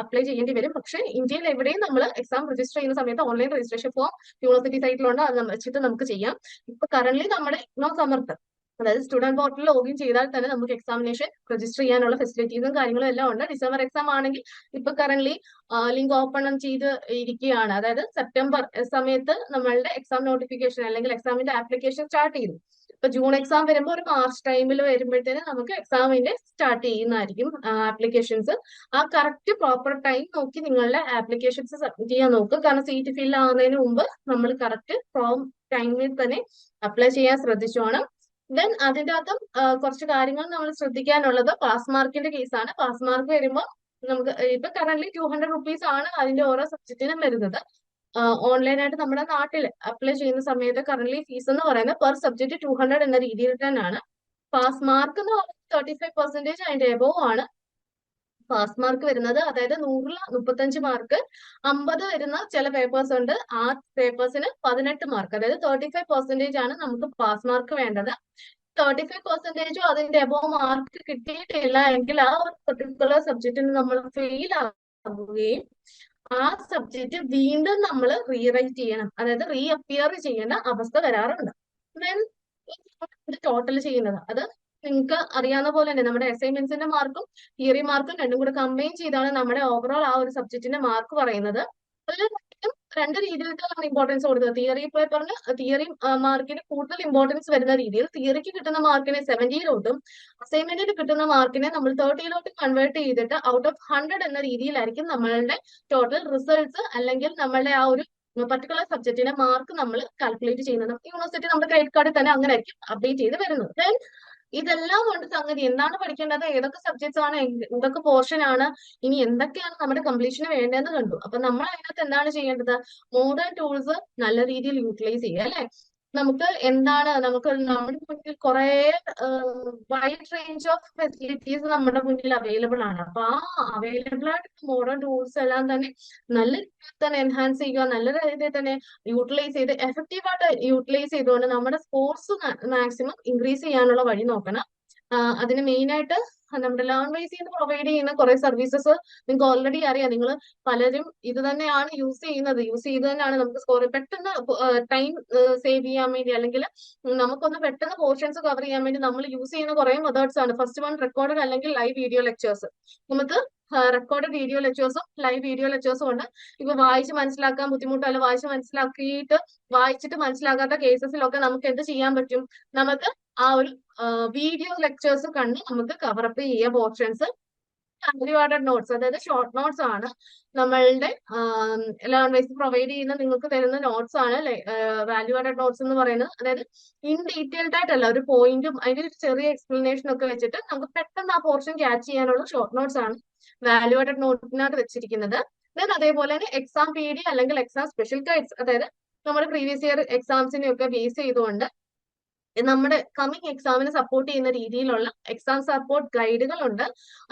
അപ്ലൈ ചെയ്യേണ്ടി വരും. പക്ഷെ ഇന്ത്യയിൽ എവിടെയും നമ്മൾ എക്സാം രജിസ്റ്റർ ചെയ്യുന്ന സമയത്ത് ഓൺലൈൻ രജിസ്ട്രേഷൻ ഫോം യൂണിവേഴ്സിറ്റി സൈറ്റിലുണ്ട്, അത് വെച്ചിട്ട് നമുക്ക് ചെയ്യാം. ഇപ്പൊ കറന്റ് നമ്മുടെ ഇഗ്നോ സമർത്ഥ് അതായത് സ്റ്റുഡന്റ് പോർട്ടലിൽ ലോഗിൻ ചെയ്താൽ തന്നെ നമുക്ക് എക്സാമിനേഷൻ രജിസ്റ്റർ ചെയ്യാനുള്ള ഫെസിലിറ്റീസും കാര്യങ്ങളും എല്ലാം ഉണ്ട്. ഡിസംബർ എക്സാം ആണെങ്കിൽ ഇപ്പൊ കറന്റ് ലിങ്ക് ഓപ്പൺ ചെയ്ത് ഇരിക്കുകയാണ്. അതായത് സെപ്റ്റംബർ സമയത്ത് നമ്മളുടെ എക്സാം നോട്ടിഫിക്കേഷൻ അല്ലെങ്കിൽ എക്സാമിന്റെ ആപ്ലിക്കേഷൻ സ്റ്റാർട്ട് ചെയ്തു. ഇപ്പൊ ജൂൺ എക്സാം വരുമ്പോൾ ഒരു മാർച്ച് ടൈമിൽ വരുമ്പോഴത്തേന് നമുക്ക് എക്സാമിന്റെ സ്റ്റാർട്ട് ചെയ്യുന്നതായിരിക്കും ആപ്ലിക്കേഷൻസ്. ആ കറക്റ്റ് പ്രോപ്പർ ടൈം നോക്കി നിങ്ങളുടെ ആപ്ലിക്കേഷൻസ് സബ്മിറ്റ് ചെയ്യാൻ നോക്കുക. കാരണം സീറ്റ് ഫിൽ ആവുന്നതിന് മുമ്പ് നമ്മൾ കറക്റ്റ് ടൈമിൽ തന്നെ അപ്ലൈ ചെയ്യാൻ ശ്രദ്ധിച്ചോണം. ദെൻ അതിന്റെ അകത്തും കുറച്ച് കാര്യങ്ങൾ നമ്മൾ ശ്രദ്ധിക്കാനുള്ളത് പാസ് മാർക്കിന്റെ കേസാണ്. പാസ് മാർക്ക് വരുമ്പോൾ നമുക്ക് ഇപ്പൊ കറന്റ് 200 റുപ്പീസ് ആണ് അതിന്റെ ഓരോ സബ്ജക്റ്റിനും വരുന്നത്. ഓൺലൈനായിട്ട് നമ്മുടെ നാട്ടിൽ അപ്ലൈ ചെയ്യുന്ന സമയത്ത് കറന്റ് ഫീസ് എന്ന് പറയുന്നത് പെർ സബ്ജക്ട് 200 എന്ന രീതിയിൽ തന്നെയാണ്. പാസ് മാർക്ക് എന്ന് പറയുന്നത് 35% അതിന്റെ എബോവ് ആണ് പാസ് മാർക്ക് വരുന്നത്. അതായത് 100-ൽ 35 മാർക്ക്, 50 വരുന്ന ചില പേപ്പേഴ്സ് ഉണ്ട്. ആ പേപ്പേഴ്സിന് 18 മാർക്ക്, അതായത് 35% ആണ് നമുക്ക് പാസ് മാർക്ക് വേണ്ടത്. 35% അതിന്റെ എബോവ് മാർക്ക് കിട്ടിയിട്ടില്ല എങ്കിൽ ആ ഒരു പെർട്ടിക്കുലർ സബ്ജക്റ്റിന് നമ്മൾ ഫെയിൽ ആവുകയും ആ സബ്ജക്റ്റ് വീണ്ടും നമ്മൾ റീറൈറ്റ് ചെയ്യണം, അതായത് റീ അപ്പിയർ ചെയ്യേണ്ട അവസ്ഥ വരാറുണ്ട്. ദെൻ ടോട്ടൽ ചെയ്യുന്നത് അത് നിങ്ങൾക്ക് അറിയാവുന്ന പോലെ തന്നെ നമ്മുടെ അസൈൻമെന്റ്സിന്റെ മാർക്കും തിയറി മാർക്കും രണ്ടും കൂടെ കമ്പൈൻ ചെയ്താണ് നമ്മുടെ ഓവറോൾ ആ ഒരു സബ്ജക്റ്റിന്റെ മാർക്ക് പറയുന്നത്. അതിൽ രണ്ട് രീതിയിലാണ് ഇമ്പോർട്ടൻസ് കൊടുക്കുന്നത്. തിയറി പേപ്പറിന് തിയറി മാർക്കിന് കൂടുതൽ ഇമ്പോർട്ടൻസ് വരുന്ന രീതിയിൽ തിയറിക്ക് കിട്ടുന്ന മാർക്കിനെ 70-ലോട്ടും അസൈൻമെന്റിന് കിട്ടുന്ന മാർക്കിനെ നമ്മൾ 30-ലോട്ടും കൺവേർട്ട് ചെയ്തിട്ട് ഔട്ട് ഓഫ് 100 എന്ന രീതിയിലായിരിക്കും നമ്മളുടെ ടോട്ടൽ റിസൾട്ട്സ് അല്ലെങ്കിൽ നമ്മളുടെ ആ ഒരു പർട്ടിക്കുലർ സബ്ജക്റ്റിന്റെ മാർക്ക് നമ്മൾ കാൽക്കുലേറ്റ് ചെയ്യുന്നത്. യൂണിവേഴ്സിറ്റി നമ്മുടെ ക്രെഡിറ്റ് കാർഡിൽ തന്നെ അങ്ങനെ ആയിരിക്കും അപ്ഡേറ്റ് ചെയ്ത് വരുന്നത്. ദെൻ ഇതെല്ലാം കൊണ്ട് സംഗതി എന്താണ് പഠിക്കേണ്ടത്, ഏതൊക്കെ സബ്ജക്ട്സ് ആണ്, എന്തൊക്കെ പോർഷൻ ആണ്, ഇനി എന്തൊക്കെയാണ് നമ്മുടെ കംപ്ലീഷന് വേണ്ടതെന്ന് കണ്ടു. അപ്പൊ നമ്മൾ അതിനകത്ത് എന്താണ് ചെയ്യേണ്ടത്, മോഡേൺ ടൂൾസ് നല്ല രീതിയിൽ യൂട്ടിലൈസ് ചെയ്യുക അല്ലെ. നമുക്ക് എന്താണ്, നമുക്ക് നമ്മുടെ മുന്നിൽ കുറെ വൈഡ് റേഞ്ച് ഓഫ് ഫെസിലിറ്റീസ് നമ്മുടെ മുന്നിൽ അവൈലബിൾ ആണ്. അപ്പൊ ആ അവൈലബിൾ ആയിട്ടുള്ള മോഡേൺ ടൂൾസ് എല്ലാം തന്നെ നല്ല രീതിയിൽ തന്നെ എൻഹാൻസ് ചെയ്യുക, നല്ല രീതിയിൽ തന്നെ യൂട്ടിലൈസ് ചെയ്ത് എഫക്റ്റീവായിട്ട് യൂട്ടിലൈസ് ചെയ്തുകൊണ്ട് നമ്മുടെ സ്കോർസ് മാക്സിമം ഇൻക്രീസ് ചെയ്യാനുള്ള വഴി നോക്കണം. അതിന് മെയിൻ ആയിട്ട് നമ്മുടെ ലേൺ വൈസ് പ്രൊവൈഡ് ചെയ്യുന്ന കുറെ സർവീസസ് നിങ്ങൾക്ക് ഓൾറെഡി അറിയാം. നിങ്ങൾ പലരും ഇത് തന്നെയാണ് യൂസ് ചെയ്യുന്നത്. യൂസ് ചെയ്ത് തന്നെയാണ് നമുക്ക് സ്കോർ പെട്ടെന്ന് ടൈം സേവ് ചെയ്യാൻ വേണ്ടി, അല്ലെങ്കിൽ നമുക്കൊന്ന് പെട്ടെന്ന് പോർഷൻസ് കവർ ചെയ്യാൻ വേണ്ടി നമ്മൾ യൂസ് ചെയ്യുന്ന കുറെ മെത്തേഡ്സ് ആണ്. ഫസ്റ്റ് വൺ റെക്കോർഡഡ് അല്ലെങ്കിൽ ലൈവ് വീഡിയോ ലെക്ചേഴ്സ്. നമുക്ക് റെക്കോർഡഡ് വീഡിയോ ലെക്ചേഴ്സും ലൈവ് വീഡിയോ ലെക്ചേഴ്സും ഉണ്ട്. ഇപ്പൊ വായിച്ച് മനസ്സിലാക്കാൻ ബുദ്ധിമുട്ടല്ല, വായിച്ചിട്ട് മനസ്സിലാക്കാത്ത കേസസിലൊക്കെ നമുക്ക് എന്ത് ചെയ്യാൻ പറ്റും, നമുക്ക് ആ ഒരു വീഡിയോ ലെക്ചേഴ്സ് കണ്ട് നമുക്ക് കവറപ്പ് ചെയ്യാം പോർഷൻസ്. വാല്യൂ ആഡഡ് നോട്ട്സ്, അതായത് ഷോർട്ട് നോട്ട്സ് ആണ് നമ്മളുടെ ലേൺ വൈസ് പ്രൊവൈഡ് ചെയ്യുന്ന നിങ്ങൾക്ക് തരുന്ന നോട്ട്സ് ആണ് വാല്യൂ ആഡഡ് നോട്ട്സ് എന്ന് പറയുന്നത്. അതായത് ഇൻ ഡീറ്റെയിൽഡ് ആയിട്ടല്ല, ഒരു പോയിന്റും അതിന്റെ ഒരു ചെറിയ എക്സ്പ്ലനേഷൻ ഒക്കെ വെച്ചിട്ട് നമുക്ക് പെട്ടെന്ന് ആ പോർഷൻ ക്യാച്ച് ചെയ്യാനുള്ള ഷോർട്ട് നോട്ട്സ് ആണ് വാല്യൂ ആഡഡ് നോട്ടിനകത്ത് വെച്ചിരിക്കുന്നത്. ദെൻ അതേപോലെ തന്നെ എക്സാം PD അല്ലെങ്കിൽ എക്സാം സ്പെഷ്യൽ ഗൈഡ്സ്, അതായത് നമ്മുടെ പ്രീവിയസ് ഇയർ എക്സാംസിനെ ഒക്കെ ബേസ് ചെയ്തുകൊണ്ട് നമ്മുടെ കമ്മിങ് എക്സാമിന് സപ്പോർട്ട് ചെയ്യുന്ന രീതിയിലുള്ള എക്സാം സപ്പോർട്ട് ഗൈഡുകളുണ്ട്.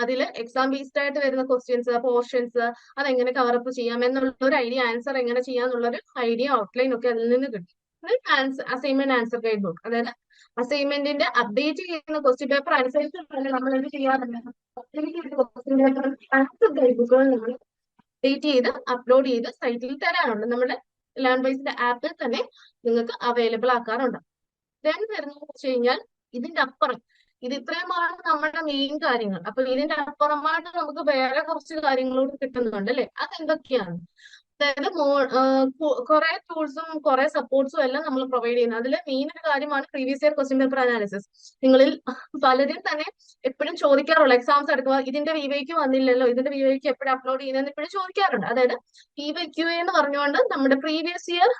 അതിൽ എക്സാം ബേസ്ഡ് ആയിട്ട് വരുന്ന ക്വസ്റ്റ്യൻസ്, പോർഷൻസ്, അതെങ്ങനെ കവറപ്പ് ചെയ്യാം എന്നുള്ള ഒരു ഐഡിയ, ആൻസർ എങ്ങനെ ചെയ്യാന്നുള്ളൊരു ഐഡിയ ഔട്ട്ലൈൻ ഒക്കെ അതിൽ നിന്ന് കിട്ടും. അസൈൻമെന്റ് ആൻസർ ഗൈഡ് ബുക്ക്, അതായത് അസൈൻമെന്റിന്റെ അപ്ഡേറ്റ് ചെയ്യുന്ന ക്വസ്റ്റ്യൻ പേപ്പർ അനുസരിച്ച് നമ്മൾ എന്ത് ചെയ്യാറുണ്ട്, ക്വസ്റ്റ്യൻ പേപ്പർ ആൻസർ ഗൈഡ് ബുക്കുകൾ നമ്മൾ അപ്ഡേറ്റ് ചെയ്ത് അപ്ലോഡ് ചെയ്ത് സൈറ്റിൽ തരാറുണ്ട്. നമ്മുടെ ലേൺ വൈസിന്റെ ആപ്പിൽ തന്നെ നിങ്ങൾക്ക് അവൈലബിൾ ആക്കാറുണ്ട്. ദെൻ വരുന്നത് വെച്ച് കഴിഞ്ഞാൽ ഇതിന്റെ അപ്പുറം, ഇത് ഇത്രയുമാണ് നമ്മുടെ മെയിൻ കാര്യങ്ങൾ. അപ്പൊ ഇതിന്റെ അപ്പുറമായിട്ട് നമുക്ക് വേറെ കുറച്ച് കാര്യങ്ങളോട് കിട്ടുന്നുണ്ട് അല്ലെ. അതെന്തൊക്കെയാണ്, അതായത് കുറെ ടൂൾസും കുറെ സപ്പോർട്ട്സും എല്ലാം നമ്മൾ പ്രൊവൈഡ് ചെയ്യുന്നത്. അതിൽ മെയിൻ ഒരു കാര്യമാണ് previous year question paper analysis. നിങ്ങളിൽ പലരും തന്നെ എപ്പോഴും ചോദിക്കാറുള്ള എക്സാംസ് എടുക്കുക, ഇതിന്റെ വിവൈക്ക് വന്നില്ലല്ലോ, ഇതിന്റെ വിവൈക്ക് എപ്പോഴും അപ്ലോഡ് ചെയ്യുന്നതെന്ന് എപ്പോഴും ചോദിക്കാറുണ്ട്. അതായത് PYQ എന്ന് പറഞ്ഞുകൊണ്ട് നമ്മുടെ പ്രീവിയസ് ഇയർ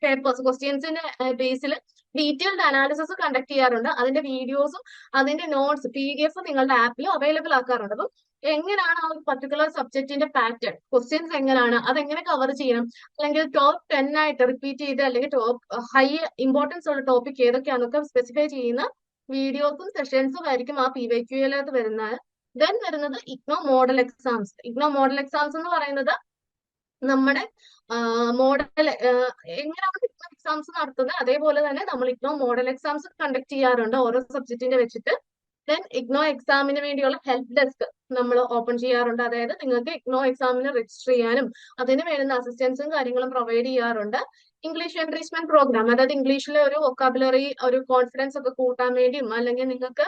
പേപ്പേഴ്സ് ക്വസ്റ്റ്യൻസിന്റെ ബേസിൽ ഡീറ്റെയിൽഡ് അനാലിസിസ് കണ്ടക്ട് ചെയ്യാറുണ്ട്. അതിന്റെ വീഡിയോസും അതിന്റെ നോട്ട്സ് PDF നിങ്ങളുടെ ആപ്പിൽ അവൈലബിൾ ആക്കാറുണ്ട്. അപ്പം എങ്ങനെയാണ് ആ ഒരു പർട്ടിക്കുലർ സബ്ജക്റ്റിന്റെ പാറ്റേൺ, ക്വസ്റ്റ്യൻസ് എങ്ങനെയാണ്, അതെങ്ങനെ കവർ ചെയ്യണം, അല്ലെങ്കിൽ ടോപ്പ് 10 ആയിട്ട് റിപ്പീറ്റ് ചെയ്ത് അല്ലെങ്കിൽ ടോപ്പ് ഹൈ ഇമ്പോർട്ടൻസ് ഉള്ള ടോപ്പിക് ഏതൊക്കെയാണെന്നൊക്കെ സ്പെസിഫൈ ചെയ്യുന്ന വീഡിയോസും സെഷൻസും ആയിരിക്കും ആ PYQ-യിലകത്ത് വരുന്നത്. ദെൻ വരുന്നത് IGNOU model exams. IGNOU model exams എന്ന് പറയുന്നത് നമ്മുടെ മോഡൽ എങ്ങനെയാണ് എക്സാംസ് നടത്തുന്നത് അതേപോലെ തന്നെ നമ്മൾ ഇഗ്നോ മോഡൽ എക്സാംസ് കണ്ടക്ട് ചെയ്യാറുണ്ട് ഓരോ സബ്ജക്റ്റിന്റെ വെച്ചിട്ട്. ദെൻ ഇഗ്നോ എക്സാമിന് വേണ്ടിയുള്ള ഹെൽപ്പ് ഡെസ്ക് നമ്മൾ ഓപ്പൺ ചെയ്യാറുണ്ട്. അതായത് നിങ്ങൾക്ക് ഇഗ്നോ എക്സാമിന് രജിസ്റ്റർ ചെയ്യാനും അതിന് വേണ്ടുന്ന അസിസ്റ്റൻസും കാര്യങ്ങളും പ്രൊവൈഡ് ചെയ്യാറുണ്ട്. ഇംഗ്ലീഷ് എൻറിച്ച്മെന്റ് പ്രോഗ്രാം, അതായത് ഇംഗ്ലീഷിലെ ഒരു വൊക്കാബുലറി, ഒരു കോൺഫിഡൻസ് ഒക്കെ കൂട്ടാൻ വേണ്ടിയും അല്ലെങ്കിൽ നിങ്ങൾക്ക്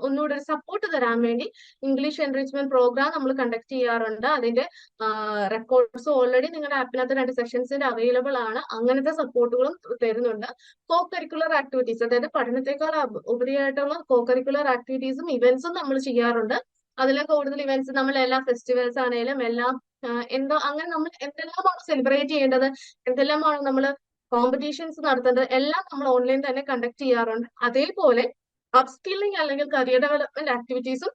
ഒന്നുകൂടി ഒരു സപ്പോർട്ട് തരാൻ വേണ്ടി ഇംഗ്ലീഷ് എൻറിച്ച്മെന്റ് പ്രോഗ്രാം നമ്മൾ കണ്ടക്ട് ചെയ്യാറുണ്ട്. അതിന്റെ റെക്കോർഡ്സ് ഓൾറെഡി നിങ്ങളുടെ ആപ്പിനകത്ത് 2 സെഷൻസിന്റെ അവൈലബിൾ ആണ്. അങ്ങനത്തെ സപ്പോർട്ടുകളും തരുന്നുണ്ട്. കോ കരിക്കുലർ ആക്ടിവിറ്റീസ്, അതായത് പഠനത്തെക്കാൾ ഉപരിയായിട്ടുള്ള കോ കരിക്കുലർ ആക്ടിവിറ്റീസും ഇവന്റ്സും നമ്മൾ ചെയ്യാറുണ്ട്. അതിലെ കൂടുതൽ ഇവന്റ്സ് നമ്മൾ എല്ലാ ഫെസ്റ്റിവൽസ് ആണെങ്കിലും എല്ലാം എന്തോ അങ്ങനെ നമ്മൾ എന്തെല്ലാമാണ് സെലിബ്രേറ്റ് ചെയ്യേണ്ടത്, എന്തെല്ലാമാണ് നമ്മൾ കോമ്പറ്റീഷൻസ് നടത്തേണ്ടത്, എല്ലാം നമ്മൾ ഓൺലൈൻ തന്നെ കണ്ടക്ട് ചെയ്യാറുണ്ട്. അതേപോലെ അപ്സ്കില്ലിംഗ് അല്ലെങ്കിൽ കരിയർ ഡെവലപ്മെന്റ് ആക്ടിവിറ്റീസും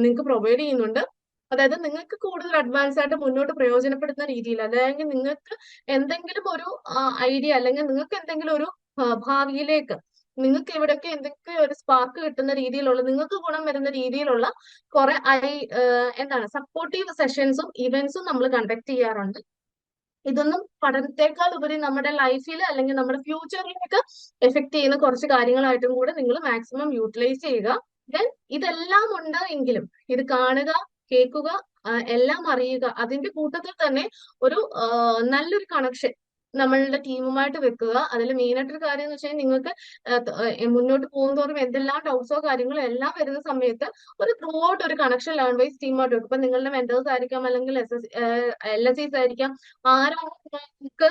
നിങ്ങൾക്ക് പ്രൊവൈഡ് ചെയ്യുന്നുണ്ട്. അതായത് നിങ്ങൾക്ക് കൂടുതൽ അഡ്വാൻസ് ആയിട്ട് മുന്നോട്ട് പ്രയോജനപ്പെടുന്ന രീതിയിൽ, അല്ലെങ്കിൽ നിങ്ങൾക്ക് എന്തെങ്കിലും ഒരു ഐഡിയ, അല്ലെങ്കിൽ നിങ്ങൾക്ക് എന്തെങ്കിലും ഒരു ഭാവിയിലേക്ക് നിങ്ങൾക്ക് ഇവിടെയൊക്കെ എന്തൊക്കെ ഒരു സ്പാർക്ക് കിട്ടുന്ന രീതിയിലുള്ള, നിങ്ങൾക്ക് ഗുണം വരുന്ന രീതിയിലുള്ള കുറെ എന്താണ് സപ്പോർട്ടീവ് സെഷൻസും ഇവന്റ്സും നമ്മൾ കണ്ടക്ട് ചെയ്യാറുണ്ട്. ഇതൊന്നും പഠനത്തെക്കാൾ ഉപരി നമ്മുടെ ലൈഫിൽ അല്ലെങ്കിൽ നമ്മുടെ ഫ്യൂച്ചറിലേക്ക് എഫക്ട് ചെയ്യുന്ന കുറച്ച് കാര്യങ്ങളായിട്ടും കൂടെ നിങ്ങൾ മാക്സിമം യൂട്ടിലൈസ് ചെയ്യുക. ദെൻ ഇതെല്ലാം ഉണ്ട് എങ്കിലും ഇത് കാണുക, കേൾക്കുക, എല്ലാം അറിയുക. അതിന്റെ കൂട്ടത്തിൽ തന്നെ ഒരു നല്ലൊരു കണക്ഷൻ നമ്മളുടെ ടീമുമായിട്ട് വെക്കുക. അതിൽ മെയിൻ ആയിട്ടൊരു കാര്യം എന്ന് വെച്ചാൽ നിങ്ങൾക്ക് മുന്നോട്ട് പോകുന്നതോറും എന്തെല്ലാം ഡൗട്ട്സോ കാര്യങ്ങളോ എല്ലാം വരുന്ന സമയത്ത് ഒരു ത്രൂ ഔട്ട് ഒരു കണക്ഷൻ ലേൺ വൈസ് ടീമായിട്ട് വെക്കും. ഇപ്പൊ നിങ്ങളുടെ മെന്റേഴ്സ് ആയിരിക്കാം, അല്ലെങ്കിൽ LSEs ആയിരിക്കാം, ആരാണ് നിങ്ങൾക്ക്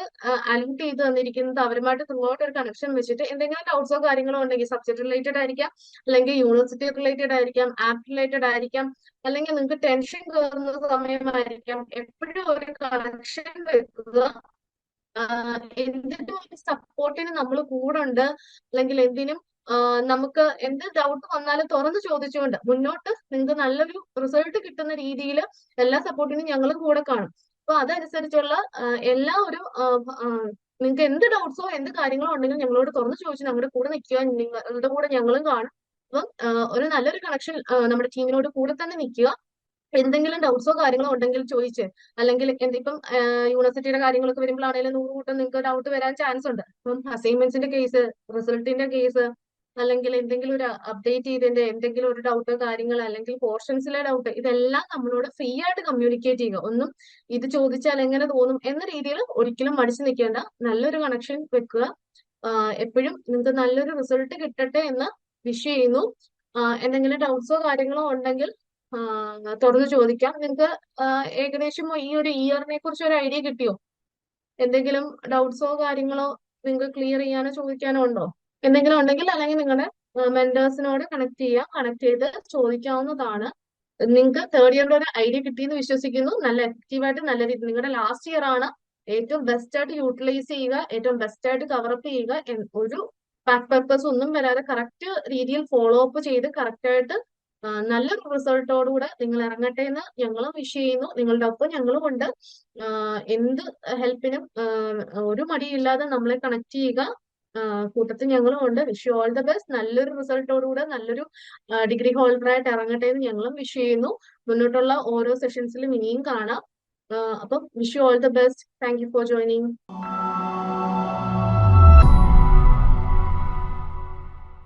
അലൂട്ട് ചെയ്ത് തന്നിരിക്കുന്നത് അവരുമായിട്ട് ത്രൂ ഔട്ട് ഒരു കണക്ഷൻ വെച്ചിട്ട് എന്തെങ്കിലും ഡൗട്ട്സോ കാര്യങ്ങളോ ഉണ്ടെങ്കിൽ സബ്ജക്ട് റിലേറ്റഡ് ആയിരിക്കാം, അല്ലെങ്കിൽ യൂണിവേഴ്സിറ്റി റിലേറ്റഡ് ആയിരിക്കാം, ആപ്പ് റിലേറ്റഡ് ആയിരിക്കാം, അല്ലെങ്കിൽ നിങ്ങൾക്ക് ടെൻഷൻ കയറുന്ന സമയമായിരിക്കാം, എപ്പോഴും ഒരു കണക്ഷൻ വെക്കുക. എന്തിനും ഒരു സപ്പോർട്ടിന് നമ്മൾ കൂടെ ഉണ്ട്. അല്ലെങ്കിൽ എന്തിനും നമുക്ക് എന്ത് ഡൗട്ട് വന്നാലും തുറന്ന് ചോദിച്ചുകൊണ്ട് മുന്നോട്ട് നിങ്ങൾക്ക് നല്ലൊരു റിസൾട്ട് കിട്ടുന്ന രീതിയിൽ എല്ലാ സപ്പോർട്ടിനും ഞങ്ങളും കൂടെ കാണും. അപ്പൊ അതനുസരിച്ചുള്ള എല്ലാ ഒരു നിങ്ങൾക്ക് എന്ത് ഡൗട്ട്സോ എന്ത് കാര്യങ്ങളോ ഉണ്ടെങ്കിലും ഞങ്ങളോട് തുറന്ന് ചോദിച്ച് ഞങ്ങളുടെ കൂടെ നിൽക്കുക. നിങ്ങളുടെ കൂടെ ഞങ്ങളും കാണും. അപ്പം ഒരു നല്ലൊരു കണക്ഷൻ നമ്മുടെ ടീമിനോട് കൂടെ തന്നെ നിൽക്കുക. എന്തെങ്കിലും ഡൗട്ട്സോ കാര്യങ്ങളോ ഉണ്ടെങ്കിൽ ചോദിച്ച്, അല്ലെങ്കിൽ ഇപ്പം യൂണിവേഴ്സിറ്റിയുടെ കാര്യങ്ങളൊക്കെ വരുമ്പോഴാണെങ്കിലും 100 കൂട്ടം നിങ്ങൾക്ക് ഡൗട്ട് വരാൻ ചാൻസ് ഉണ്ട്. അപ്പം അസൈൻമെന്റ്സിന്റെ കേസ്, റിസൾട്ടിന്റെ കേസ്, അല്ലെങ്കിൽ എന്തെങ്കിലും ഒരു അപ്ഡേറ്റ് ചെയ്തതിന്റെ എന്തെങ്കിലും ഒരു ഡൗട്ട് കാര്യങ്ങൾ, അല്ലെങ്കിൽ പോർഷൻസിലെ ഡൗട്ട്, ഇതെല്ലാം നമ്മളോട് ഫ്രീ ആയിട്ട് കമ്മ്യൂണിക്കേറ്റ് ചെയ്യുക. ഒന്നും ഇത് ചോദിച്ചാൽ എങ്ങനെ തോന്നും എന്ന രീതിയിൽ ഒരിക്കലും മടിച്ചു നിൽക്കേണ്ട, നല്ലൊരു കണക്ഷൻ വെക്കുക. എപ്പോഴും നിങ്ങൾക്ക് നല്ലൊരു റിസൾട്ട് കിട്ടട്ടെ എന്ന് വിഷ് ചെയ്യുന്നു. എന്തെങ്കിലും ഡൗട്ട്സോ കാര്യങ്ങളോ ഉണ്ടെങ്കിൽ തുറന്ന് ചോദിക്കാം. നിങ്ങൾക്ക് ഏകദേശം ഈ ഒരു ഇയറിനെ കുറിച്ച് ഒരു ഐഡിയ കിട്ടിയോ? എന്തെങ്കിലും ഡൗട്ട്സോ കാര്യങ്ങളോ നിങ്ങൾക്ക് ക്ലിയർ ചെയ്യാനോ ചോദിക്കാനോ ഉണ്ടോ? എന്തെങ്കിലും ഉണ്ടെങ്കിൽ അല്ലെങ്കിൽ നിങ്ങളുടെ മെന്റേഴ്സിനോട് കണക്ട് ചെയ്യാം. കണക്ട് ചെയ്ത് ചോദിക്കാവുന്നതാണ്. നിങ്ങൾക്ക് തേർഡ് ഇയറിന്റെ ഒരു ഐഡിയ കിട്ടിയെന്ന് വിശ്വസിക്കുന്നു. നല്ല എഫക്റ്റീവായിട്ട് നല്ല രീതി നിങ്ങളുടെ ലാസ്റ്റ് ഇയർ ആണ്. ഏറ്റവും ബെസ്റ്റ് ആയിട്ട് യൂട്ടിലൈസ് ചെയ്യുക, ഏറ്റവും ബെസ്റ്റ് ആയിട്ട് കവറപ്പ് ചെയ്യുക. ഒരു ബാക്ക് പേപ്പേഴ്സ് ഒന്നും വരാതെ കറക്റ്റ് രീതിയിൽ ഫോളോ അപ്പ് ചെയ്ത് കറക്റ്റ് ആയിട്ട് നല്ലൊരു റിസൾട്ടോടുകൂടെ നിങ്ങൾ ഇറങ്ങട്ടെ എന്ന് ഞങ്ങളും വിഷ് ചെയ്യുന്നു. നിങ്ങളുടെ ഒപ്പം ഞങ്ങളും ഉണ്ട്. എന്ത് ഹെൽപ്പിനും ഒരു മടിയില്ലാതെ നമ്മളെ കണക്ട് ചെയ്യുക. കൂട്ടത്തിൽ ഞങ്ങളും ഉണ്ട്. Wish you all the best. നല്ലൊരു റിസൾട്ടോടുകൂടെ നല്ലൊരു ഡിഗ്രി ഹോൾഡറായിട്ട് ഇറങ്ങട്ടെ എന്ന് ഞങ്ങളും വിഷ് ചെയ്യുന്നു. മുന്നോട്ടുള്ള ഓരോ സെഷൻസിലും ഇനിയും കാണാം. അപ്പം wish you all the best. Thank you for joining.